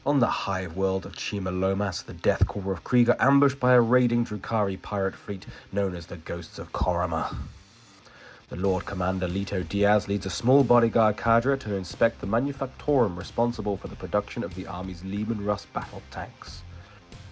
On the hive world of Chima Lomas, the Death Corps of Krieg are ambushed by a raiding Drukhari pirate fleet known as the Ghosts of Korama. The Lord Commander Leto Diaz leads a small bodyguard cadre to inspect the manufactorum responsible for the production of the army's Lehman Russ battle tanks.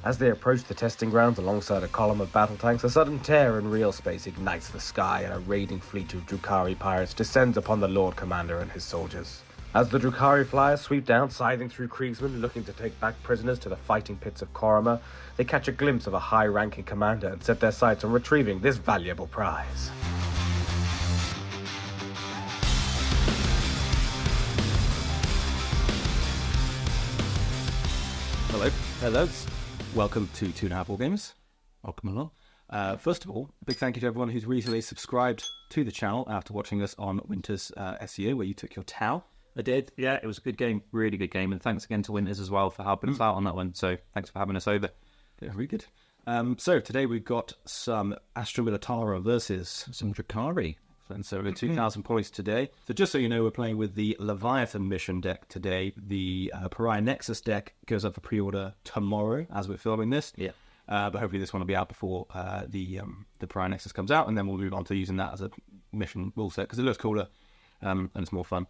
As they approach the testing grounds alongside a column of battle tanks, a sudden tear in real space ignites the sky and a raiding fleet of Drukhari pirates descends upon the Lord Commander and his soldiers. As the Drukhari flyers sweep down, scything through Kriegsmen looking to take back prisoners to the fighting pits of Korama, they catch a glimpse of a high-ranking commander and set their sights on retrieving this valuable prize. Hello. Welcome to 2.5 War Games. Welcome along. First of all, big thank you to everyone who's recently subscribed to the channel after watching us on Winter's SEO, where you took your Tau. I did, yeah, it was a good game, really good game, and thanks again to Winters as well for helping us out on that one, so thanks for having us over. Yeah, really good. So today we've got some Astra Militarum versus some Drukhari, and so we're 2,000 points today. So just so you know, we're playing with the Leviathan mission deck today. The Pariah Nexus deck goes up for pre-order tomorrow as we're filming this. Yeah. But hopefully this one will be out before the Pariah Nexus comes out, and then we'll move on to using that as a mission rule set, because it looks cooler and it's more fun.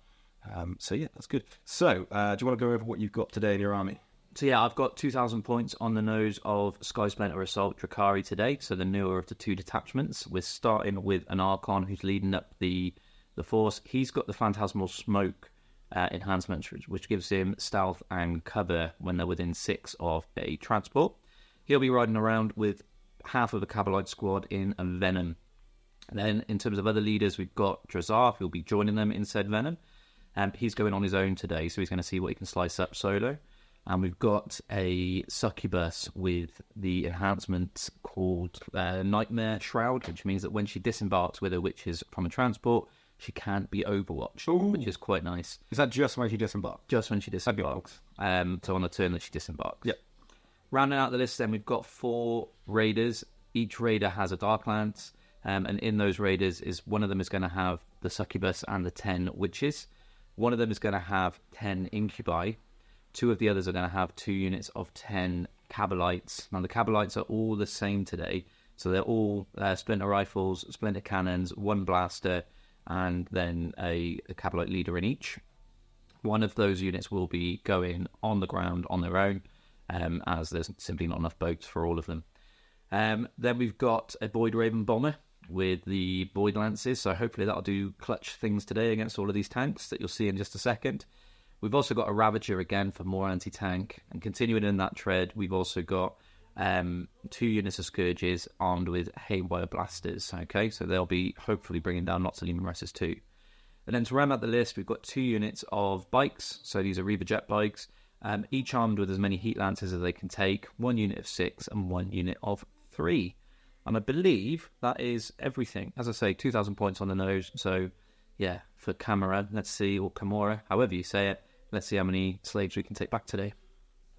So yeah, that's good. So, do you want to go over what you've got today in your army? So yeah, I've got 2,000 points on the nose of Sky Splinter Assault Drukhari today, so the newer of the two detachments. We're starting with an Archon who's leading up the force. He's got the Phantasmal Smoke enhancement, which gives him stealth and cover when they're within 6 of a transport. He'll be riding around with half of the Cabalite squad in a Venom. And then in terms of other leaders, we've got Drazar, who'll be joining them in said Venom. He's going on his own today, so he's going to see what he can slice up solo. And we've got a Succubus with the enhancement called Nightmare Shroud, which means that when she disembarks with her witches from a transport, she can't be overwatched, which is quite nice. Is that just when she disembarks? Just when she disembarks. So on the turn that she disembarks. Yep. Rounding out the list then, we've got 4 raiders. Each raider has a Dark Lance, and in those raiders, one of them is going to have the Succubus and the 10 witches. One of them is going to have 10 Incubi. 2 of the others are going to have 2 units of 10 Cabalites. Now, the Cabalites are all the same today. So they're all splinter rifles, splinter cannons, 1 blaster, and then a Cabalite leader in each. One of those units will be going on the ground on their own, as there's simply not enough boats for all of them. Then we've got a Void Raven Bomber with the Void Lances, so hopefully that'll do clutch things today against all of these tanks that you'll see in just a second. We've also got a Ravager again for more anti-tank, and continuing in that tread, we've also got 2 units of Scourges armed with Haywire Blasters, okay, so they'll be hopefully bringing down lots of Lehman Russes too. And then to round out the list, we've got 2 units of bikes, so these are Reaver Jet bikes, each armed with as many Heat Lances as they can take, 1 unit of 6 and 1 unit of 3. And I believe that is everything. As I say, 2,000 points on the nose. So, yeah, for Cameron, let's see, or Camora, however you say it, let's see how many slaves we can take back today.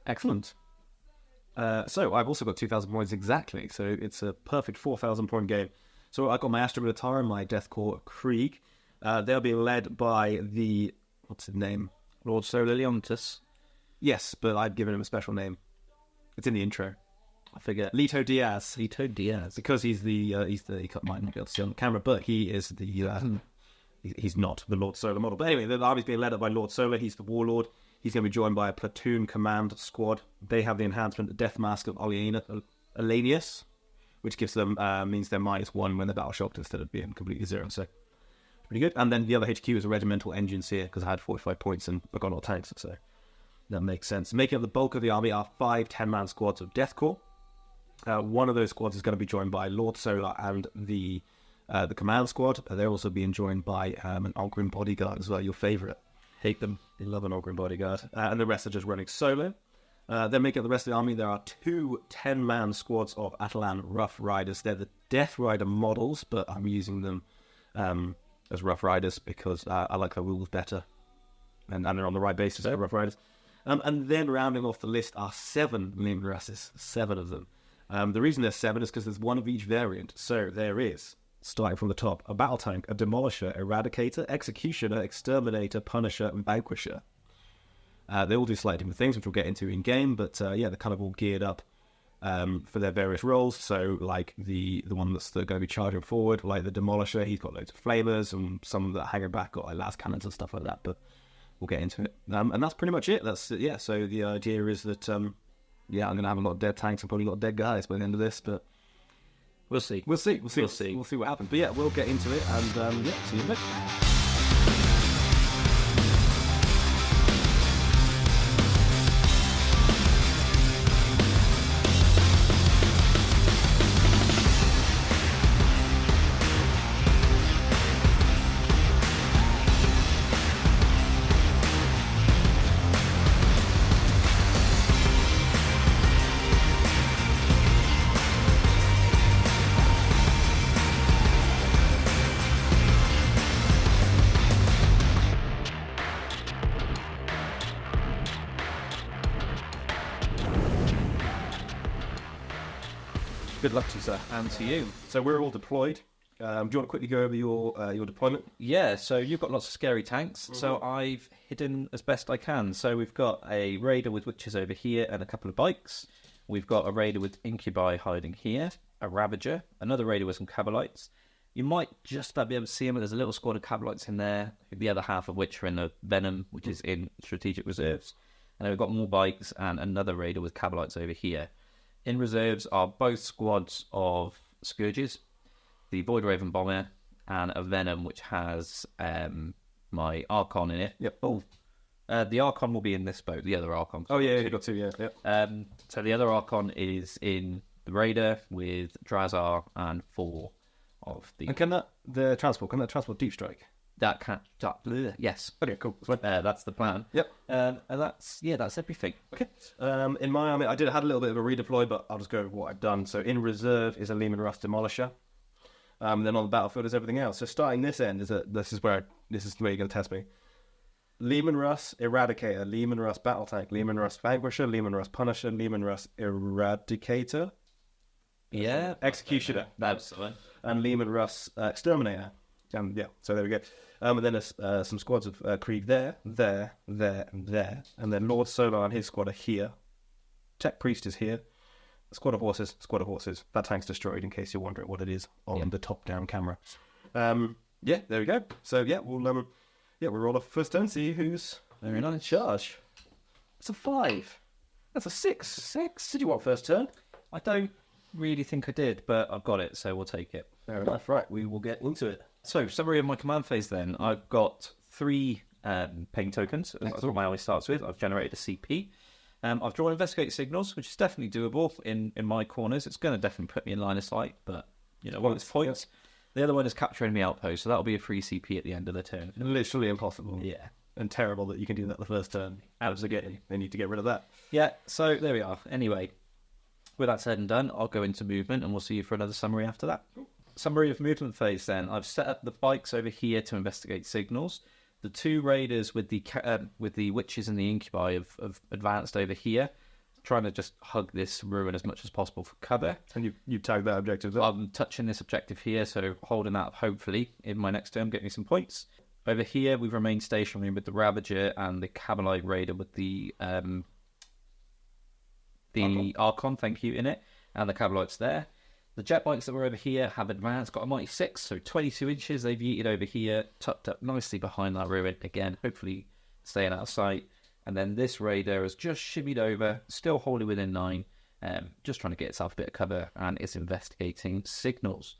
Excellent. So, I've also got 2,000 points exactly. So, it's a perfect 4,000 point game. So, I've got my Astra Militarum, my Death Corps Krieg. They'll be led by the, what's his name? Lord Solar Leontus. Yes, but I've given him a special name. It's in the intro. I forget. Leto Diaz. Leto Diaz. Because he might not be able to see on camera, but he is the, he's not the Lord Solar model. But anyway, the army's being led up by Lord Solar. He's the warlord. He's going to be joined by a platoon command squad. They have the enhancement, the Death Mask of Alanius, which gives them, means they're -1 when they're battle shocked instead of being completely 0. So, pretty good. And then the other HQ is a regimental engineer, because I had 45 points and I got all tanks, so that makes sense. Making up the bulk of the army are 5 10-man squads of Death Corps. One of those squads is going to be joined by Lord Solar and the command squad. They're also being joined by an Ogrim bodyguard as well, your favourite. Hate them. They love an Ogrim bodyguard. And the rest are just running solo. Then making up the rest of the army, there are 2 10-man squads of Atalan Rough Riders. They're the Death Rider models, but I'm using them as Rough Riders because I like the rules better. And they're on the right basis for Rough Riders. And then rounding off the list are 7 Lehman Russes. 7 of them. The reason there's 7 is because there's 1 of each variant. So there is, starting from the top, a battle tank, a demolisher, eradicator, executioner, exterminator, punisher, and vanquisher. They all do slightly different things, which we'll get into in game, but they're kind of all geared up for their various roles. So like the one that's going to be charging forward, like the Demolisher, he's got loads of flamers, and some that hanging back got like las cannons and stuff like that, but we'll get into it. And that's pretty much it. So the idea is that I'm going to have a lot of dead tanks and probably a lot of dead guys by the end of this, but We'll see. We'll see what happens. But we'll get into it, and see you in a bit. Good luck to you, sir. And to you. So we're all deployed. Do you want to quickly go over your deployment? Yeah, so you've got lots of scary tanks, so I've hidden as best I can. So we've got a raider with witches over here and a couple of bikes. We've got a raider with incubi hiding here, a ravager, another raider with some cabalites. You might just about be able to see them, but there's a little squad of cabalites in there, the other half of which are in the venom, which is in strategic reserves. And then we've got more bikes and another raider with cabalites over here. In reserves are both squads of Scourges, the Void Raven Bomber, and a Venom, which has my Archon in it. Yep. The Archon will be in this boat, the other Archon. Oh, yeah, you've got two, yeah. So the other Archon is in the Raider with Drazar and 4 of the... And can that transport deep strike? That can... yes. Okay, cool. That's the plan. Yep. And that's everything. Okay. In my army, I had a little bit of a redeploy, but I'll just go with what I've done. So in reserve is a Lehman Russ Demolisher. Then on the battlefield is everything else. So starting this end this is where you're going to test me. Lehman Russ Eradicator, Lehman Russ Battle Tank, Lehman Russ Vanquisher, Lehman Russ Punisher, Lehman Russ Eradicator. Yeah. Executioner. That's the one. And Lehman Russ Exterminator. So there we go. And then some squads of Krieg there, and there. And then Lord Solar and his squad are here. Tech Priest is here. Squad of horses. That tank's destroyed, in case you're wondering what it is on the top-down camera. There we go. So, we'll roll off first turn, see who's Very nice. in charge. It's a 5. That's a 6. 6? Did you want first turn? I don't really think I did, but I've got it, so we'll take it. Fair enough. Right, we will get into it. So, summary of my command phase then. I've got 3 pain tokens. That's what my army starts with. I've generated a CP. I've drawn investigate signals, which is definitely doable in my corners. It's going to definitely put me in line of sight, but, one of its points. The other one is capture enemy outpost, so that'll be a free CP at the end of the turn. Literally impossible. Yeah. And terrible that you can do that the first turn. Absolutely. They need to get rid of that. Yeah, so there we are. Anyway, with that said and done, I'll go into movement and we'll see you for another summary after that. Summary of movement phase then. I've set up the bikes over here to investigate signals. The 2 raiders with the witches and the incubi have advanced over here, trying to just hug this ruin as much as possible for cover. And you've tagged that objective there? I'm touching this objective here, so holding that hopefully in my next turn, get me some points. Over here, we've remained stationary with the Ravager and the Cabalite Raider with the Archon, thank you, in it, and the Cabalites there. The jet bikes that were over here have advanced, got a mighty 6, so 22 inches they've yeeted over here, tucked up nicely behind that ruin, again, hopefully staying out of sight. And then this raider has just shimmied over, still wholly within 9, just trying to get itself a bit of cover, and it's investigating signals.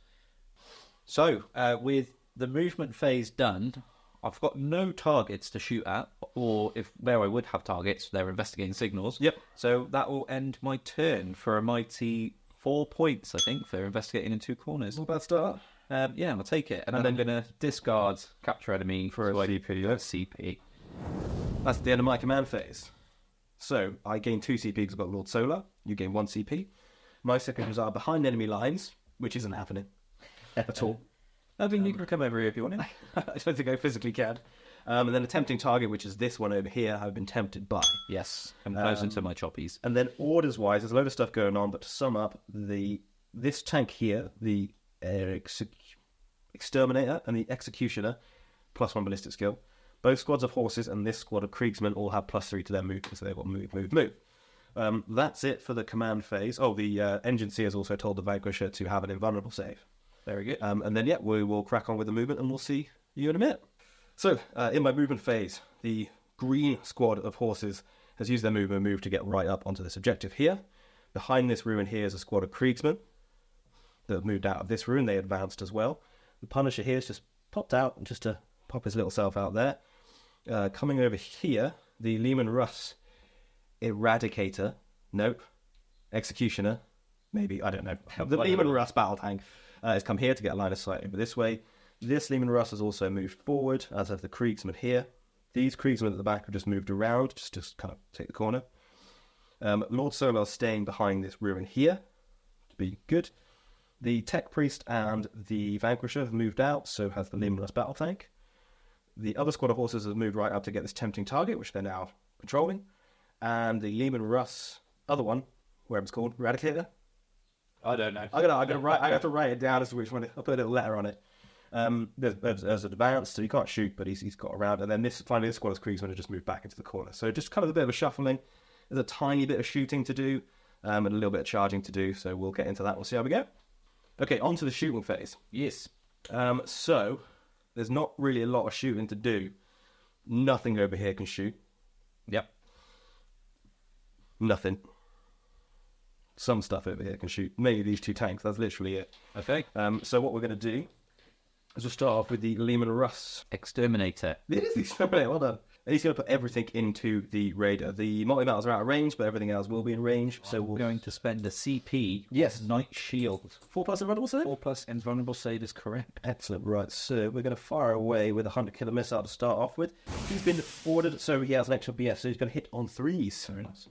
So, with the movement phase done, I've got no targets to shoot at, or if where I would have targets, they're investigating signals. Yep. So that will end my turn for a mighty 4 points, I think, for investigating in 2 corners. Not a bad start. I'll take it. And I'm then going to discard capture enemy For a CP, yeah. CP. That's the end of my command phase. So, I gain 2 CP because I've got Lord Solar. You gain 1 CP. My secondaries are behind enemy lines, which isn't happening at all. I mean, you can come over here if you want. I don't think I physically can. And then a tempting target, which is this one over here, I've been tempted by. Yes, I'm close into my choppies. And then orders-wise, there's a load of stuff going on, but to sum up, this tank here, the Exterminator and the Executioner, +1 ballistic skill, Both squads of horses and this squad of Kriegsmen all have +3 to their movement, so they've got move. That's it for the command phase. Oh, the engine seer has also told the Vanquisher to have an invulnerable save. Very good. And then, we will crack on with the movement, and we'll see you in a minute. So, in my movement phase, the green squad of horses has used their move to get right up onto this objective here. Behind this ruin here is a squad of Kriegsmen that have moved out of this ruin. They advanced as well. The Punisher here has just popped out just to pop his little self out there. Coming over here, the Lehman Russ Eradicator, Executioner, maybe, I don't know. The Lehman Russ battle tank has come here to get a line of sight over this way. This Lehman Russ has also moved forward, as have the Kriegsmen here. These Kriegsmen at the back have just moved around, just to kind of take the corner. Lord Solar is staying behind this ruin here, to be good. The Tech Priest and the Vanquisher have moved out, so has the Lehman Russ battle tank. The other squad of horses has moved right up to get this tempting target, which they're now controlling. And the Lehman Russ, other one, whatever it's called, Eradicator. I don't know. I have to write it down as to which one. I'll put a little letter on it. There's an advance, so he can't shoot, but he's got around. And then finally this squad of Kriegsmen have just moved back into the corner. So just kind of a bit of a shuffling. There's a tiny bit of shooting to do, and a little bit of charging to do. So we'll get into that. We'll see how we go. Okay, on to the shooting phase. Yes. So there's not really a lot of shooting to do. Nothing over here can shoot. Yep. Nothing. Some stuff over here can shoot. Maybe these two tanks. That's literally it. Okay. So what we're going to do is we'll start off with the Lehman Russ Exterminator. It is the Exterminator. Well done. And he's going to put everything into the Raider. The multi-battles are out of range, but everything else will be in range. So we're going to spend a CP. Yes. Knight Shield. 4+ invulnerable save? 4+ invulnerable save is correct. Excellent. Right, so we're going to fire away with a 100-killer missile to start off with. He's been ordered, so he has an extra BS, so he's going to hit on 3s. Very nice.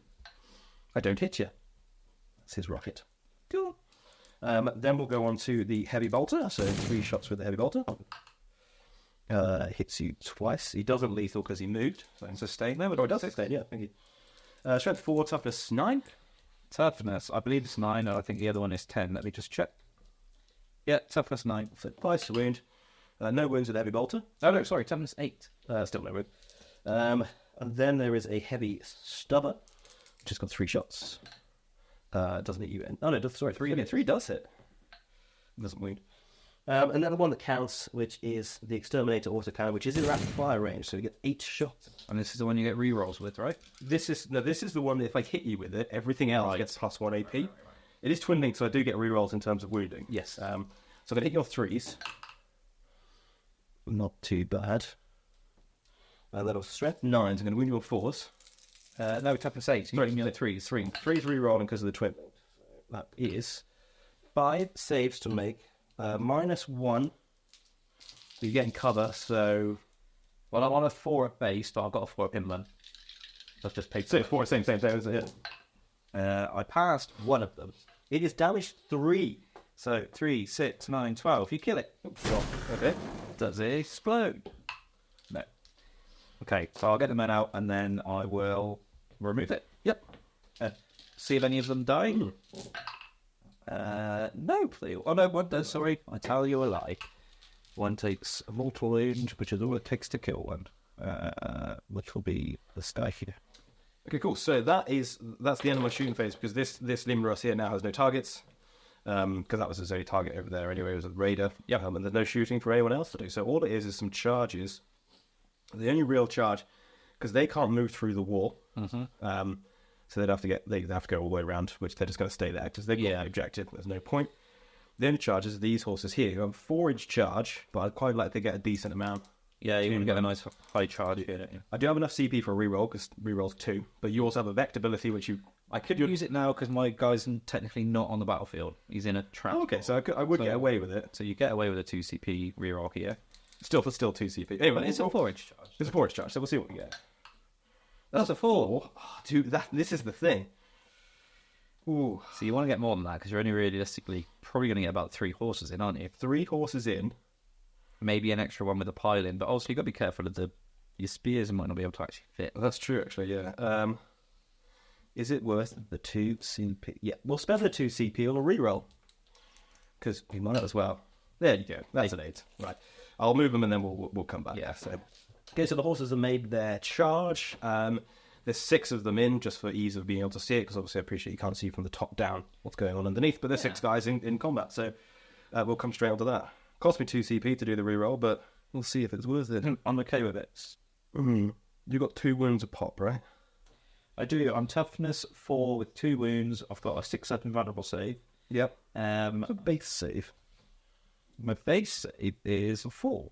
I don't hit you. That's his rocket. Cool. Then we'll go on to the Heavy Bolter, so 3 shots with the Heavy Bolter. Hits you twice. He doesn't lethal because he moved. So sustain. No, it does sustain, yeah. Thank you. Strength 4, toughness 9. Toughness, I believe it's 9. I think the other one is 10. Let me just check. Yeah, toughness 9. So 5 to wound. No wounds with Heavy Bolter. Oh, no, sorry, toughness 8. Still no wound. And then there is a Heavy Stubber, which has got 3 shots. Doesn't hit you in. Oh, no, sorry, 3. Yeah, 3 does hit. Doesn't wound. And then the one that counts, which is the Exterminator autocannon, which is in rapid fire range, so you get 8 shots. And this is the one you get rerolls with, right? This is the one that if I hit you with it, everything else gets +1 AP. Right. It is twin linked, so I do get rerolls in terms of wounding. Yes. So I'm going to hit you on 3s. Not too bad. A little strength 9s. I'm going to wound you on 4s. No, toughness 8. You're me on 3s. 3 rerolling because of the twin. That is 5 saves to make. -1. You're getting cover, so... Well, I'm on a 4 at base, but I've got a 4 at inland. I've just paid 4, same, isn't it? I passed one of them. It is damage 3. So 3, 6, 9, 12. You kill it. Okay. Does it explode? No. Okay, so I'll get the men out and then I will remove it. Yep. See if any of them die. No, please. Oh, no, one does, sorry. I tell you a lie. One takes a mortal wound, which is all it takes to kill one, which will be the sky here. Okay, cool. So that's the end of my shooting phase, because this Lehman Russ here now has no targets, because that was his only target over there anyway, it was a Raider. Yep. And there's no shooting for anyone else to do. So all it is some charges. The only real charge, because they can't move through the wall, so they'd have to go all the way around, which they're just going to stay there because they've got the objective. There's no point. The only charges are these horses here who have a 4-inch charge, but I'd quite like to get a decent amount. Yeah, you want to get a nice high charge here, don't you? I do have enough CP for a reroll because reroll's 2, but you also have a vect ability, which I could use it now because my guy's technically not on the battlefield. He's in a trap. Oh, okay, so I would get away with it. So you get away with a 2 CP reroll here. Still 2 CP. Anyway, it's a 4-inch charge. It's a 4-inch charge, so we'll see what we get. That's a 4. Oh, dude, this is the thing. Ooh. So you want to get more than that because you're only realistically probably going to get about 3 horses in, aren't you? 3 horses in. Maybe an extra one with a pile in, but also you've got to be careful of your spears might not be able to actually fit. That's true, actually, yeah. Is it worth the 2 CP? Yeah, we'll spend the 2 CP on a reroll. Because we might as well. There you go. That's an 8. Right. I'll move them and then we'll come back. Yeah. So Okay, so the horses have made their charge. There's 6 of them in, just for ease of being able to see it, because obviously I appreciate you can't see from the top down what's going on underneath, but there's 6 guys in combat, so we'll come straight onto that. Cost me 2 CP to do the reroll, but we'll see if it's worth it. I'm okay with it. You got 2 wounds a pop, right? I do. I'm toughness 4 with 2 wounds. I've got a 6-7 vulnerable save. Yep. What's a base save? My base save is a 4.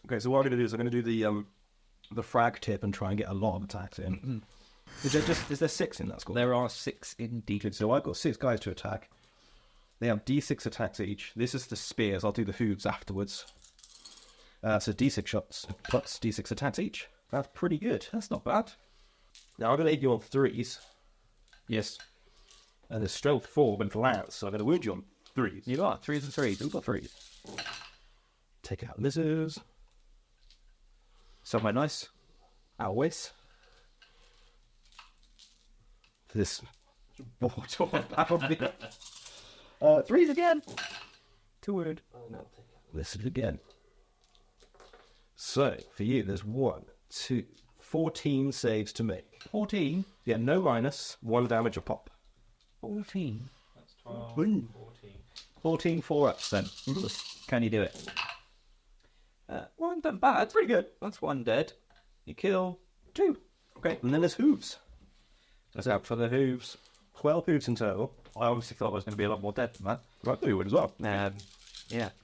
Okay, so what I'm going to do is I'm going to do the frag tip and try and get a lot of attacks in. Is there 6 in that squad? There are 6 indeed. So I've got 6 guys to attack. They have D6 attacks each. This is the spears. I'll do the hooves afterwards. So D6 shots plus D6 attacks each. That's pretty good. That's not bad. Now I'm going to hit you on 3s. Yes. And there's strength 4 with lance, so I'm going to wound you on 3s. You got 3s and 3s. You've got 3s. Take out lizards. Somewhere nice. Always. This. 3s again. 2 wound. Listen again. So, for you, there's 1, 2, 14 saves to make. 14? Yeah, no minus, 1 damage a pop. 14? That's 12. 14. 14 4-ups then. Can you do it? Well, not bad. That's pretty good. That's 1 dead. You kill 2. Okay, and then there's hooves. That's out for the hooves. 12 hooves in total. I obviously thought there was going to be a lot more dead than that. Right, you would as well. Yeah,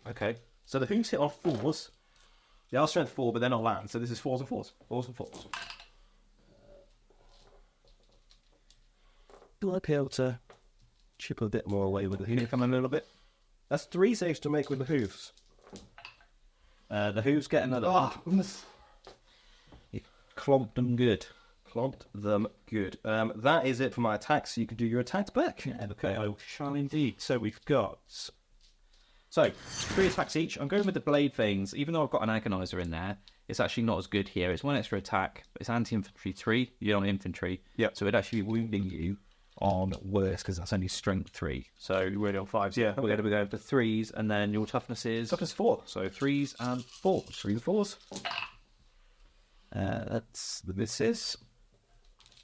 okay. So the hooves hit on 4s. They are strength 4, but they're not land, so this is 4s and 4s. 4s and 4s. Do I be able to chip a bit more away with the hooves? Come a little bit. That's 3 saves to make with the hooves. The hooves get another. You clomped them good. Clomped them good. That is it for my attacks, so you can do your attacks back. Yeah, okay, I shall indeed. So we've got... So, 3 attacks each. I'm going with the blade things. Even though I've got an agonizer in there, it's actually not as good here. It's 1 extra attack, but it's anti-infantry 3. You're on infantry. Yep. So it'd actually be wounding you on worse, because that's only strength 3. So We're only on 5s, yeah. we're going to be going for 3s, and then your toughness is... Toughness 4. So 3s and 4s. 3s and 4s. That's the misses.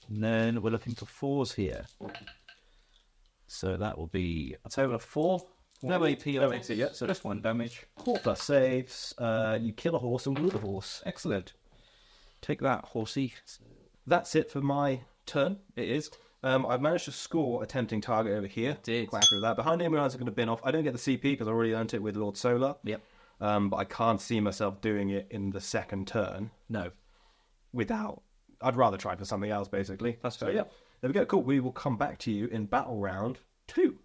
And then we're looking for 4s here. So that will be a total of 4. No AP No on AP, yeah. so just 1 damage. 4 plus saves. You kill a horse and wound a horse. Excellent. Take that, horsey. That's it for my turn. It is. I've managed to score a tempting target over here. Did. Quite happy with that. Behind him, I'm going to bin off. I don't get the CP because I already earned it with Lord Solar. Yep. But I can't see myself doing it in the second turn No. without. I'd rather try for something else, basically. That's so. fair. Yeah, there we go. Cool. We will come back to you in battle round 2.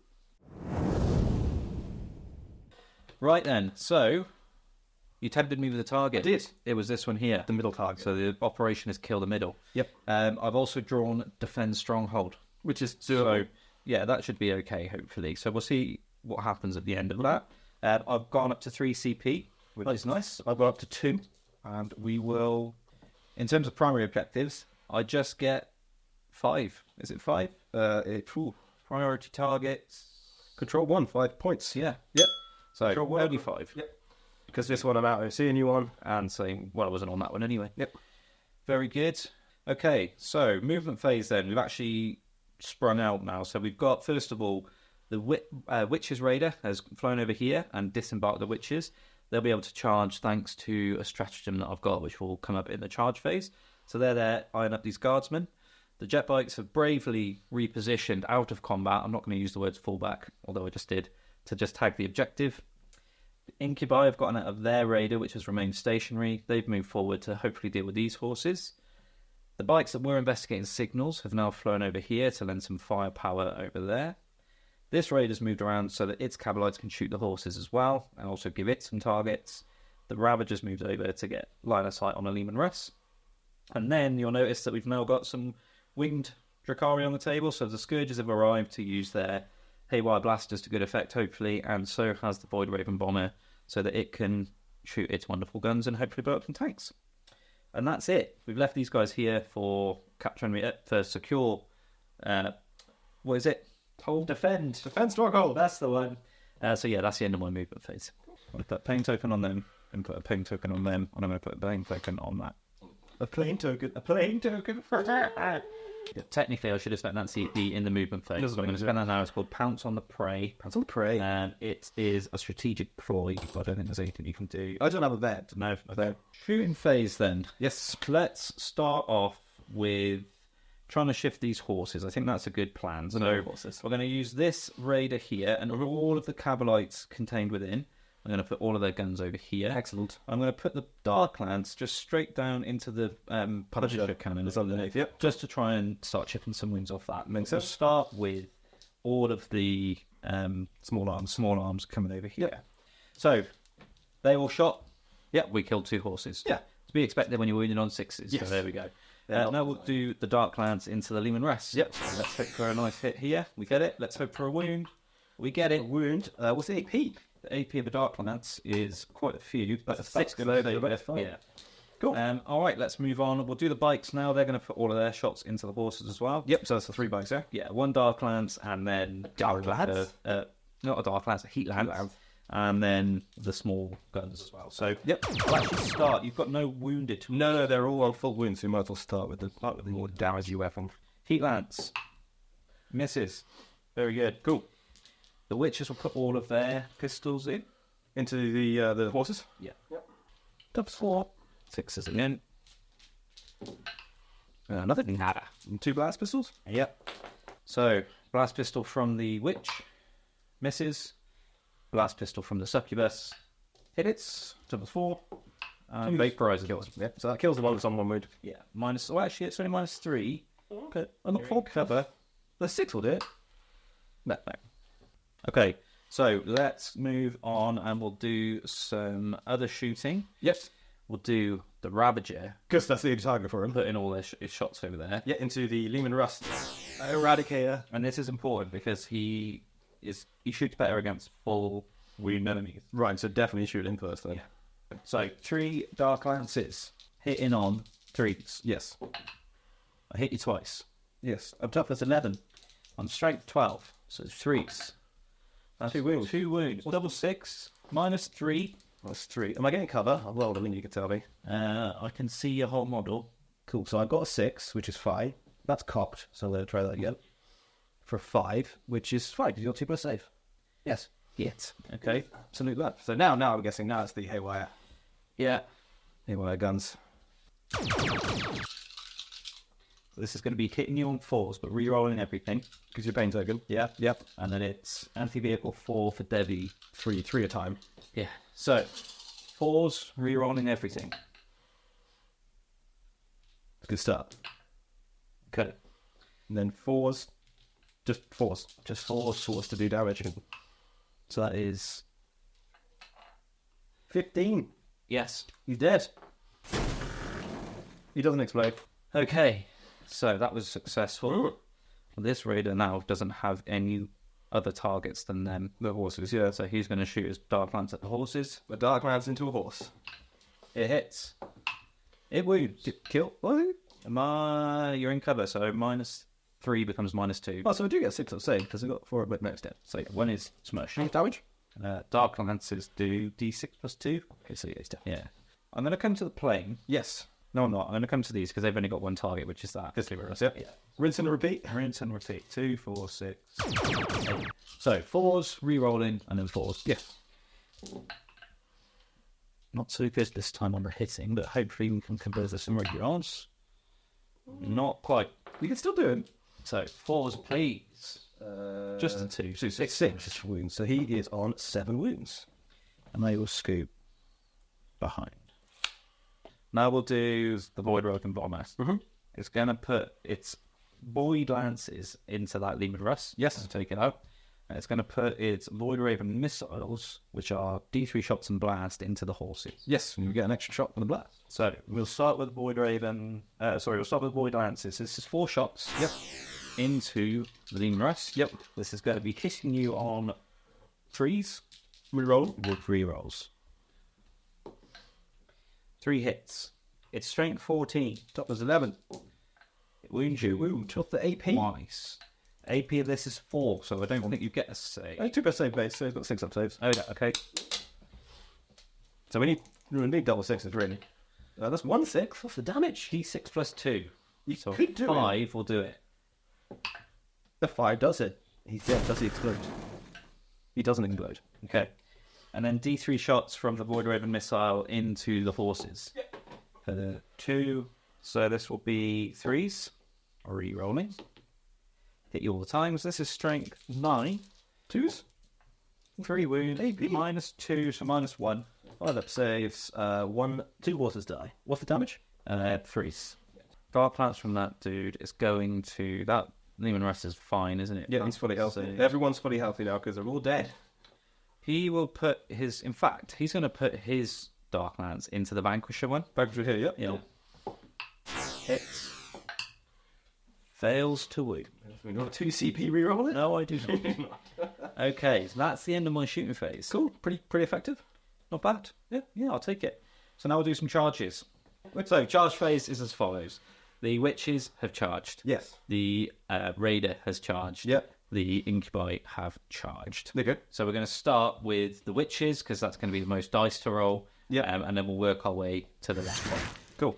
Right then, so you tempted me with a target. I did. It was this one here. The middle target. So the operation is kill the middle. Yep. I've also drawn defend stronghold, Which is so yeah, that should be okay. Hopefully, so we'll see what happens at the end of that. I've gone up to 3 CP, which is nice. I've got up to 2. And we will, in terms of primary objectives, I just get 5. Is it 5? Priority targets. Control 1, 5 points. Yeah. Yep. So Control 1. only 5. Yep. Because this one I'm out of seeing you on. And saying, well, I wasn't on that one anyway. Yep. Very good. Okay, so movement phase then. We've actually sprung out now. So we've got, first of all, the Witches Raider has flown over here and disembarked the Witches. They'll be able to charge thanks to a stratagem that I've got, which will come up in the charge phase. So they're there eyeing up these guardsmen. The jet bikes have bravely repositioned out of combat. I'm not going to use the words fallback, although I just did, to just tag the objective. The Incubi have gotten out of their raider, which has remained stationary. They've moved forward to hopefully deal with these horses. The bikes that were investigating signals have now flown over here to lend some firepower over there. This raider's moved around so that its cabalites can shoot the horses as well, and also give it some targets. The Ravager's moved over to get line of sight on a Lehman Russ. And then you'll notice that we've now got some winged Drukhari on the table, so the Scourges have arrived to use their Haywire Blasters to good effect, hopefully, and so has the Void Raven Bomber, so that it can shoot its wonderful guns and hopefully blow up some tanks. And that's it. We've left these guys here for capture and for secure. What is it? Hold, defend. Defend stronghold. That's the one. So yeah, that's the end of my movement phase. I'll put paint token on them. and put a pain token on them, and I'm going to put a pain token on that. A plain token for her. Technically, I should have spent that CP in the movement phase. I'm going to spend that now. It's called Pounce on the Prey. Pounce on the Prey. And it is a strategic ploy, but I don't think there's anything you can do. I don't have a vet. No. Okay. Shooting phase then. Yes. Let's start off with trying to shift these horses. I think that's a good plan. So we're going to use this raider here and all of the Cabalites contained within. I'm going to put all of their guns over here. Excellent. I'm going to put the Darklance just straight down into the Punisher cannon underneath, just to try and start chipping some wounds off that. We'll start with all of the small arms coming over here. Yeah. So, they all shot. Yeah, we killed 2 horses. Yeah. To be expected when you're wounded on 6s. Yes. So there we go. Now we'll do the Darklance into the Lehman Rest. Yep. So let's hope for a nice hit here. We get it. Let's hope for a wound. We get it. A wound. What's the AP? The AP of the Darklance is quite a few. But 6 below the yeah. Cool. All right, let's move on. We'll do the bikes now. They're going to put all of their shots into the horses as well. Yep, so that's the 3 bikes, yeah? Yeah, 1 Darklance and then... Darklance? Not a Darklance, a Heat Lance. And then the small guns as well. So, yep. I'll actually start. You've got no wounded. No, they're all on full wounds, so you might as well start with the more damagey weapon. Heat Lance. Misses. Very good. Cool. The Witches will put all of their pistols in. Into the horses? Yeah. Yep. That's 4. 6s again. Nothing. Nada. And 2 blast pistols? Yep. So, blast pistol from the Witch. Misses. Blast pistol from the Succubus. Hit it. Double 4. Vaporizer kills. Yeah, so that kills the one that's on 1 wound. Yeah. Minus... Well, actually, it's only minus 3. Okay. I'm not full cover. The 6 will do it. No. Okay. So, let's move on and we'll do some other shooting. Yes. We'll do the Ravager. Because that's the only target for him. Put in all their his shots over there. Yeah, into the Lehman Rust Eradicator. And this is important because he shoots better against full wound enemies. Right, so definitely shoot him first then. Yeah. So 3 Dark Lances hitting on 3s. Yes. I hit you twice. Yes. I'm toughness 11. On strength 12. So it's 3s. That's 2 wounds. 2 wounds. Double 6. Minus 3. That's 3. Am I getting cover? I'll roll them in, you can tell me. I can see your whole model. Cool, so I've got a 6, which is 5. That's cocked, so let's try that again. For 5, which is 5, because you're 2 plus save. Yes. Hit. Okay, salute that. So now I'm guessing now it's the Haywire. Yeah. Haywire guns. This is going to be hitting you on 4s, but re-rolling everything. Because your pain token. Yeah. Yep. And then it's anti-vehicle 4 for Debbie. 3 a time. Yeah. So, 4s, re-rolling everything. Good start. Cut it. And then 4s. Just 4s. Just 4s. 4s to do damage. So that is 15. Yes. He's dead. He doesn't explode. Okay. So that was successful. This raider now doesn't have any other targets than them. The horses, yeah. So he's going to shoot his Dark Lance at the horses. A Dark Lance into a horse. It hits. It wounds. Kill. What? You're in cover, so minus 3 becomes minus 2. Oh, so I do get 6 on save, because I got 4 at next step. So 1 is smush. Damage? Dark Lances do d6 plus 2. Okay, so yeah, Yeah. I'm going to come to the plane. Yes. No, I'm not. I'm going to come to these because they've only got 1 target, which is that. This lever, yeah. Rinse and repeat. Rinse and repeat. 2, 4, 6, 8. So 4s, re-rolling, and then 4s. Yes. Not so good this time on the hitting, but hopefully we can convert this some regulars. Not quite. We can still do it. So 4s, please. Just a 2. So 6 wounds. So he is on 7 wounds. And they will scoop behind. Now we'll do the Void Raven Bomber. Mm-hmm. It's going to put its Void Lances into that Lehman Rust. Yes. And take it out. And it's going to put its Void Raven Missiles, which are D3 shots and blast, into the horses. Yes, and you get an extra shot from the blast. So we'll start with Void Raven. We'll start with Void Lances. This is 4 shots. Yep. Into the Lehman Rust. Yep. This is going to be hitting you on 3s. Reroll. With re-rolls. 3 hits. It's strength 14. Top was 11. It wounds you. Wound. What's the AP? Twice. AP of this is 4, so I don't think you get a save. 2 plus save base, so he's got 6 up saves. Oh, yeah, okay. So we need You don't need double sixes, really. That's 1/6. What's the damage? D6 plus 2. You So could do 5 will do it. The 5 does it. He's dead. Does he explode? He doesn't explode. Okay. And then D3 shots from the Void Raven missile into the horses. 2. So this will be 3s. Re-rolling. Hit you all the times. This is strength 9. 2s? 3 wound. -2, so -1. 5 up saves. 2 horses die. What's the damage? 3s. Dark Lance from that dude is going to... That Lehman Rest is fine, isn't it? Yeah, he's fully healthy. So Everyone's fully healthy now because they're all dead. he will put his... In fact, he's going to put his Dark Lance into the Vanquisher one. Vanquisher here, yep. Yeah. Hits. Fails to wound. We got a 2 CP reroll it? No, I do not. Okay, so that's the end of my shooting phase. Cool. Pretty effective. Not bad. Yeah, I'll take it. So now we'll do some charges. So, charge phase is as follows. The witches have charged. Yes. The raider has charged. Yep. The incubi have charged. They're good. So we're going to start with the witches, because that's going to be the most dice to roll. Yeah. And then we'll work our way to the left one. Cool.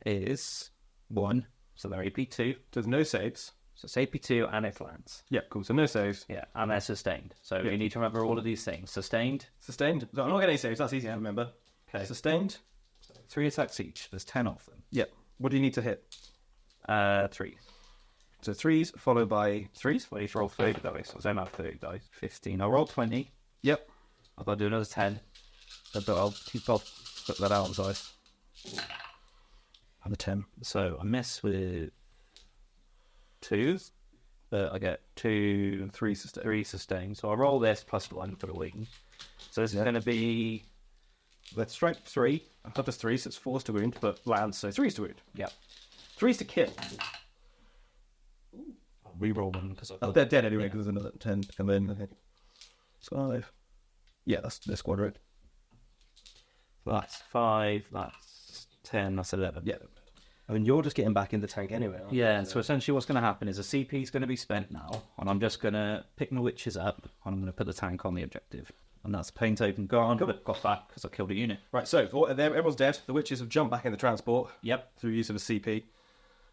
Is 1. So they're AP2. There's no saves. So it's AP2 and it lands. Yeah, cool. So no saves. Yeah, and they're sustained. So Yeah. you need to remember all of these things. Sustained. Sustained. So I'm not getting any saves. That's easy to remember. Okay. Sustained. 3 attacks each. There's 10 of them. Yeah. What do you need to hit? 3. So 3s followed by 3s? Well, you roll 30 dice. So I don't have 30 dice. 15. I'll roll 20. Yep. I've got to do another 10. But I'll put that out on dice. And the 10. So I miss with 2s. But I get 2 And 3 sustained. 3 sustained. So I roll this plus 1 for the wing. So this is going to be... Let's strike 3. I've got this 3, so it's 4's to wound, but lands, so 3's to wound. Yeah. 3's to kill. I'll re-roll one because I've Oh, got... they're dead anyway, because there's another 10 to come in. Okay. 5. Yeah, that's this quadrant. That's 5. That's 10. That's 11. Yeah. I mean, you're just getting back in the tank anyway, aren't you? Yeah, so essentially what's going to happen is a CP is going to be spent now, and I'm just going to pick my witches up, and I'm going to put the tank on the objective. And that's pain token gone, but got that because I killed a unit. Right, so everyone's dead. The witches have jumped back in the transport. Yep. Through use of a CP.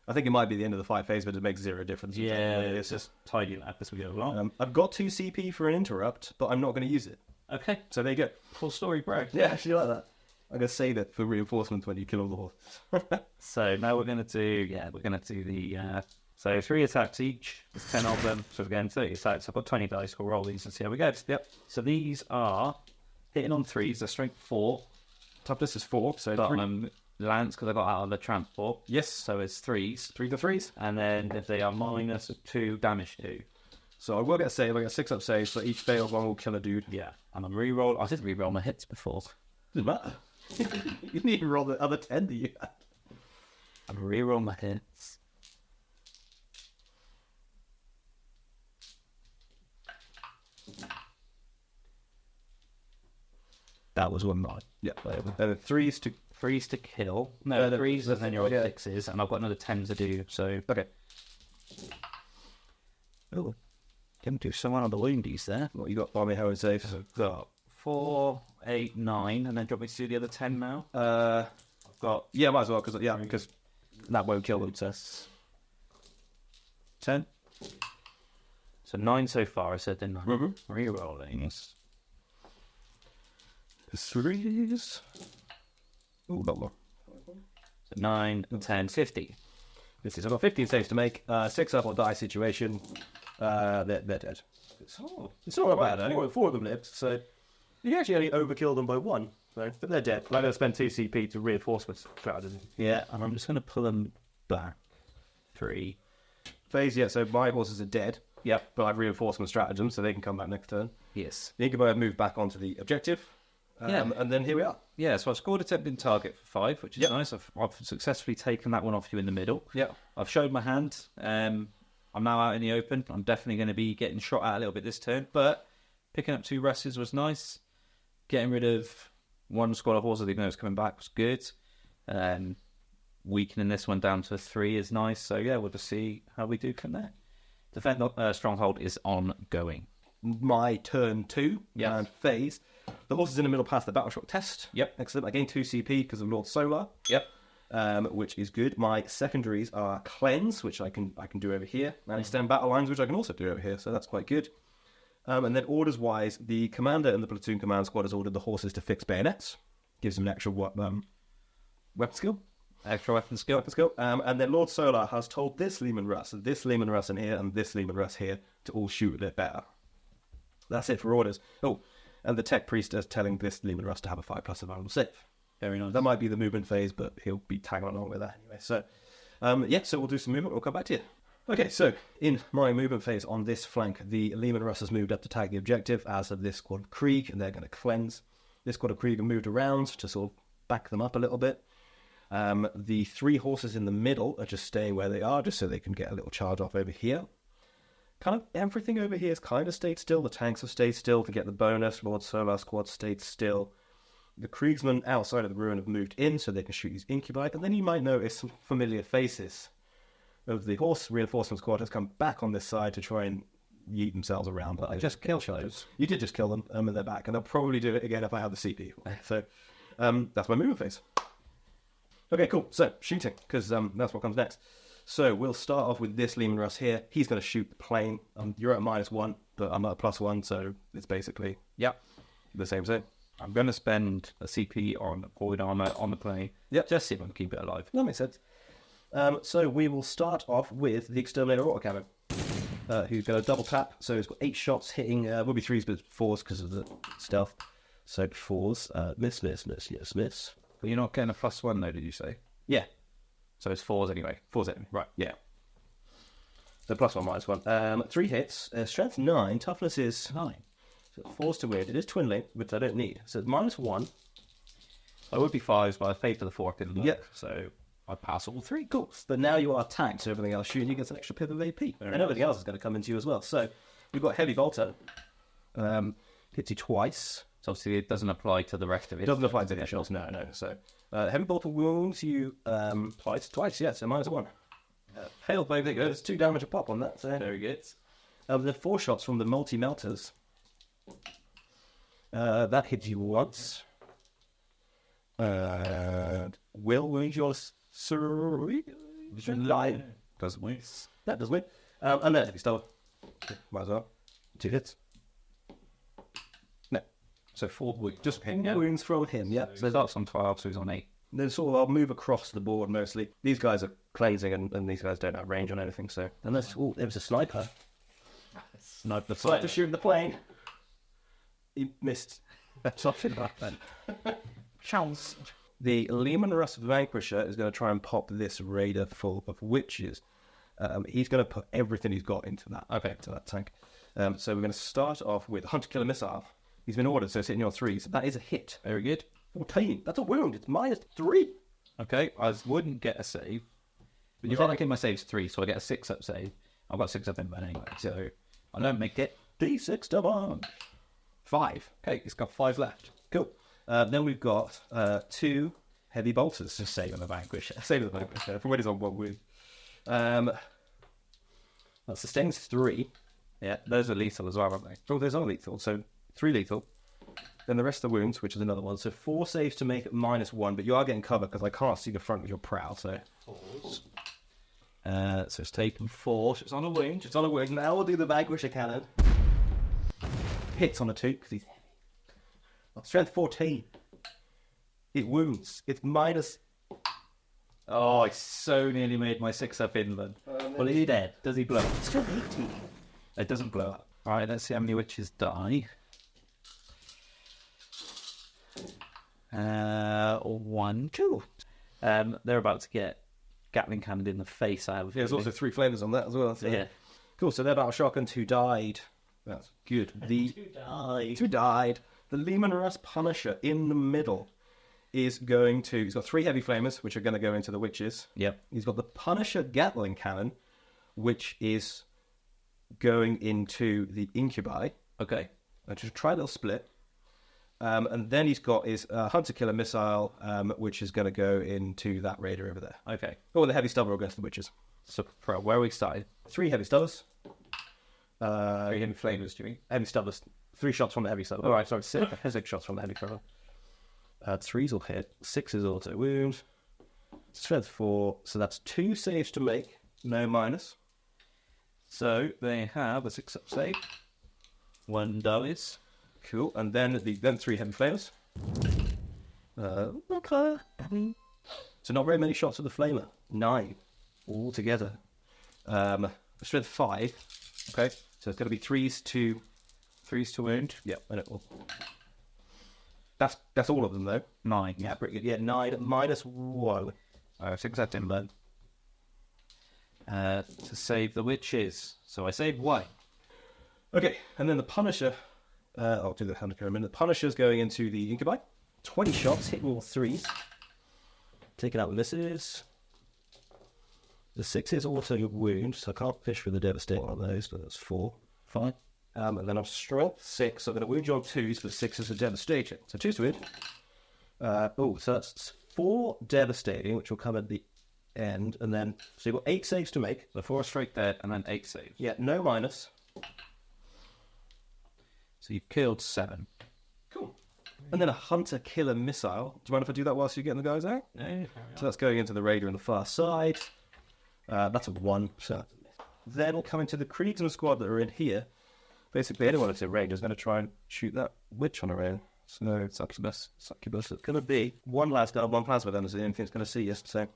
I think it might be the end of the fight phase, but it makes 0 difference. Yeah, it's just tidying up as we go along. I've got 2 CP for an interrupt, but I'm not going to use it. Okay, So there you go. full story, bro. Yeah, actually like that. I'm going to save it for reinforcements when you kill all the horses. So now we're going to do the so 3 attacks each. There's 10 of them. So again, 30 attacks. I've got 20 dice. We'll roll these and see how we go. Yep. So these are hitting on 3s. They're strength 4. Toughness is 4, so But 3. Lance because I got out of the transport. Yes. So it's 3s. 3 to 3s. And then if they are -2, damage 2. So I will get a save. I get 6 up saves, so each failed one will kill a dude. Yeah. And I'm re-roll. I did re-roll my hits before. Doesn't matter. You didn't even roll the other 10 that you had. I'm re-roll my hits. That was 1-9. Yeah. And 3s to... 3s to kill. No, no, 3s and then you're yeah. at 6s. And I've got another 10 to do. So, Okay. oh, can do someone on the woundies there. What you got by me, Howard saves? Got 4, 8, 9. And then do you want me to do the other 10 now? I've got Yeah, might as well, because that won't kill them. So 10. So 9 so far, I said, didn't I? Mm-hmm. Re-rolling. 3s. Oh, not more. So 9, 10, 50. This is, I've got 15 saves to make. 6 up or die situation. They're dead. It's not bad, though. 4 of them lived, so you actually only overkill them by 1. So, but they're dead. I'm going to spend 2 CP to reinforcements strategy. Yeah, and I'm just going to pull them back. 3. Phase, yeah, so my horses are dead. Yep. But I've reinforcement stratagem, so they can come back next turn. Yes. The incubi have moved back onto the objective. Yeah. And then here we are. Yeah, so I've scored a tempting target for 5, which is Yep. nice. I've successfully taken that one off you in the middle. Yeah. I've showed my hand. I'm now out in the open. I'm definitely going to be getting shot at a little bit this turn, but picking up 2 rushes was nice. Getting rid of 1 squad of horses, even though it's coming back, was good. Weakening this one down to 3 is nice. So yeah, we'll just see how we do from there. Defend Stronghold is ongoing. My turn 2 Yeah. and phase. The horses in the middle pass the battle shock test. Yep. Excellent. I gain 2 CP because of Lord Solar. Yep. Which is good. My secondaries are Cleanse, which I can do over here, and Extend Battle Lines, which I can also do over here, so that's quite good. And then orders-wise, the commander and the platoon command squad has ordered the horses to fix bayonets. Gives them an extra weapon skill. Extra weapon skill. And then Lord Solar has told this Leman Russ, and this Leman Russ in here, and this Leman Russ here to all shoot a bit better. That's it for orders. Oh, and the Tech Priest is telling this Leman Russ to have a 5+ survival save. Very nice. That might be the movement phase, but he'll be tagging along with that anyway. So, so we'll do some movement. We'll come back to you. Okay, so in my movement phase on this flank, the Leman Russ has moved up to tag the objective, as have this squad of Krieg, and they're going to cleanse. This squad of Krieg have moved around to sort of back them up a little bit. The 3 horses in the middle are just staying where they are, just so they can get a little charge off over here. Kind of everything over here has kind of stayed still. The tanks have stayed still to get the bonus. Lord Solar squad stayed still. The Kriegsmen outside of the ruin have moved in so they can shoot these incubi. And then you might notice some familiar faces of the horse reinforcement squad has come back on this side to try and yeet themselves around. But I just killed those. You did just kill them, and they're back. And they'll probably do it again if I have the CP. So that's my movement phase. Okay, cool. So, shooting, because that's what comes next. So, we'll start off with this Leman Russ here. He's going to shoot the plane. You're at -1, but I'm at a +1, so it's basically the same thing. I'm going to spend a CP on void armor on the plane. Yep. Just see if I can keep it alive. That makes sense. So we will start off with the Exterminator autocannon, who's going to double tap. So it's got 8 shots hitting, will be 3s, but 4s because of the stealth. So 4s, miss. But you're not getting a +1 though, did you say? Yeah. So it's 4s anyway. 4s anyway. Right. Yeah. So +1, -1. 3 hits, strength 9, toughness is 9. So 4s to weird. It is twin link, which I don't need. So it's -1. I would be 5s, but I paid for the 4 didn't I? Yep. So I pass all 3. Cool. But now you are tagged, so everything else shooting you gets an extra pip of AP. And everything else is going to come into you as well. So we've got Heavy Bolter. Hits you twice. So obviously it doesn't apply to the rest of it. It doesn't apply to the shots, no. So Heavy Bolter wounds you twice, yeah, so -1. Failed, baby. There you go. There's 2 damage a pop on that. So Very good. the 4 shots from the multi-melters. That hits you once. Will wound your line. Doesn't win. That does win. And then Heavy Stubber. Might as well. 2 hits. No. So 4 wounds. Just 4 wounds from him, yeah. So that's on 12, so he's on 8. Then sort of I'll move across the board mostly. These guys are cleansing and these guys don't have range on anything, so. Unless, there was a sniper. Snipe the Sniper shooting the plane. He missed. Something like that. Chance. The Leman Russ Vanquisher is going to try and pop this raider full of witches. He's going to put everything he's got into that. Okay, to that tank. So we're going to start off with Hunter Killer Missile. He's been ordered, so it's hitting your 3s. That is a hit. Very good. 14. That's a wound. It's -3. Okay, I wouldn't get a save. But you're right, my save's 3, so I get a 6-up save. I've got 6-up in bed anyway, so I don't make it. D6 damage. 5. Okay, it's got 5 left. Cool. Then we've got 2 Heavy Bolters. Just save on the Vanquisher. Save the Vanquisher. From when he's on 1 wound. That sustains 3. Yeah, those are lethal as well, aren't they? Oh, those are lethal. So 3 lethal. Then the rest of the wounds, which is another one. So 4 saves to make it -1, but you are getting covered because I can't see the front of your prow. So it's taken 4. So it's on a wound. It's on a wound. Now we'll do the Vanquisher cannon. Hits on a 2 because he's heavy. Strength 14. It wounds. It's minus. Oh, I so nearly made my 6-up inland. Well, is he dead? Does he blow up? Strength 18. It doesn't blow up. All right, let's see how many witches die. 1, 2. They're about to get Gatling cannoned in the face. There's also 3 flamers on that as well. So. Yeah. Cool, so they're battle shotguns who died. That's good. Who died. The Leman Russ Punisher in the middle is going to... He's got 3 heavy flamers, which are going to go into the witches. Yep. He's got the Punisher Gatling cannon, which is going into the incubi. Okay. Just try a little split. And then he's got his Hunter Killer Missile, which is going to go into that raider over there. Okay. Oh, and the Heavy Stubber against the witches. So, where are we started? 3 Heavy Stubbers. 3 heavy flamers, do you mean? Heavy Stubbers. 3 shots from the heavy stubber. All right, sorry, 6 shots from the heavy stubber. 3s will hit. 6s auto wound. Strength 4. So that's 2 saves to make. No minus. So they have a 6-up save. 1 dies. Cool. And then 3 heavy flames. Okay. So not very many shots of the flamer. 9 altogether. Strength 5. Okay. So it's going to be 3s to wound. Yeah, and it will. That's all of them though. 9. Yeah, pretty good. Yeah, 9 minus 1. I think that's in then. To save the witches. So I saved 1. Okay, and then the Punisher. I'll do the Hunter in a minute. The Punisher's going into the Incubi. 20 shots, hitting all 3s. Taking out the misses. The 6s auto wound, so I can't fish with the Devastating on those, but that's 4. Fine. And then I'm strength 6, so I'm going to wound you on 2s, but 6s are devastating. So 2s to wound. So that's 4 devastating, which will come at the end, and then, so you've got 8 saves to make. The 4 straight dead, and then 8 saves. Yeah, no minus. So you've killed 7. Cool. And then a Hunter Killer Missile. Do you mind if I do that whilst you're getting the guys out? No. So that's going into the Raider on the far side. That's a 1. So then we'll come into the Kriegsman squad that are in here. Basically, anyone that's in range is going to try and shoot that witch on her own. So Succubus. It's going to be 1 last gun, 1 plasma gun is the only thing it's going to see us. So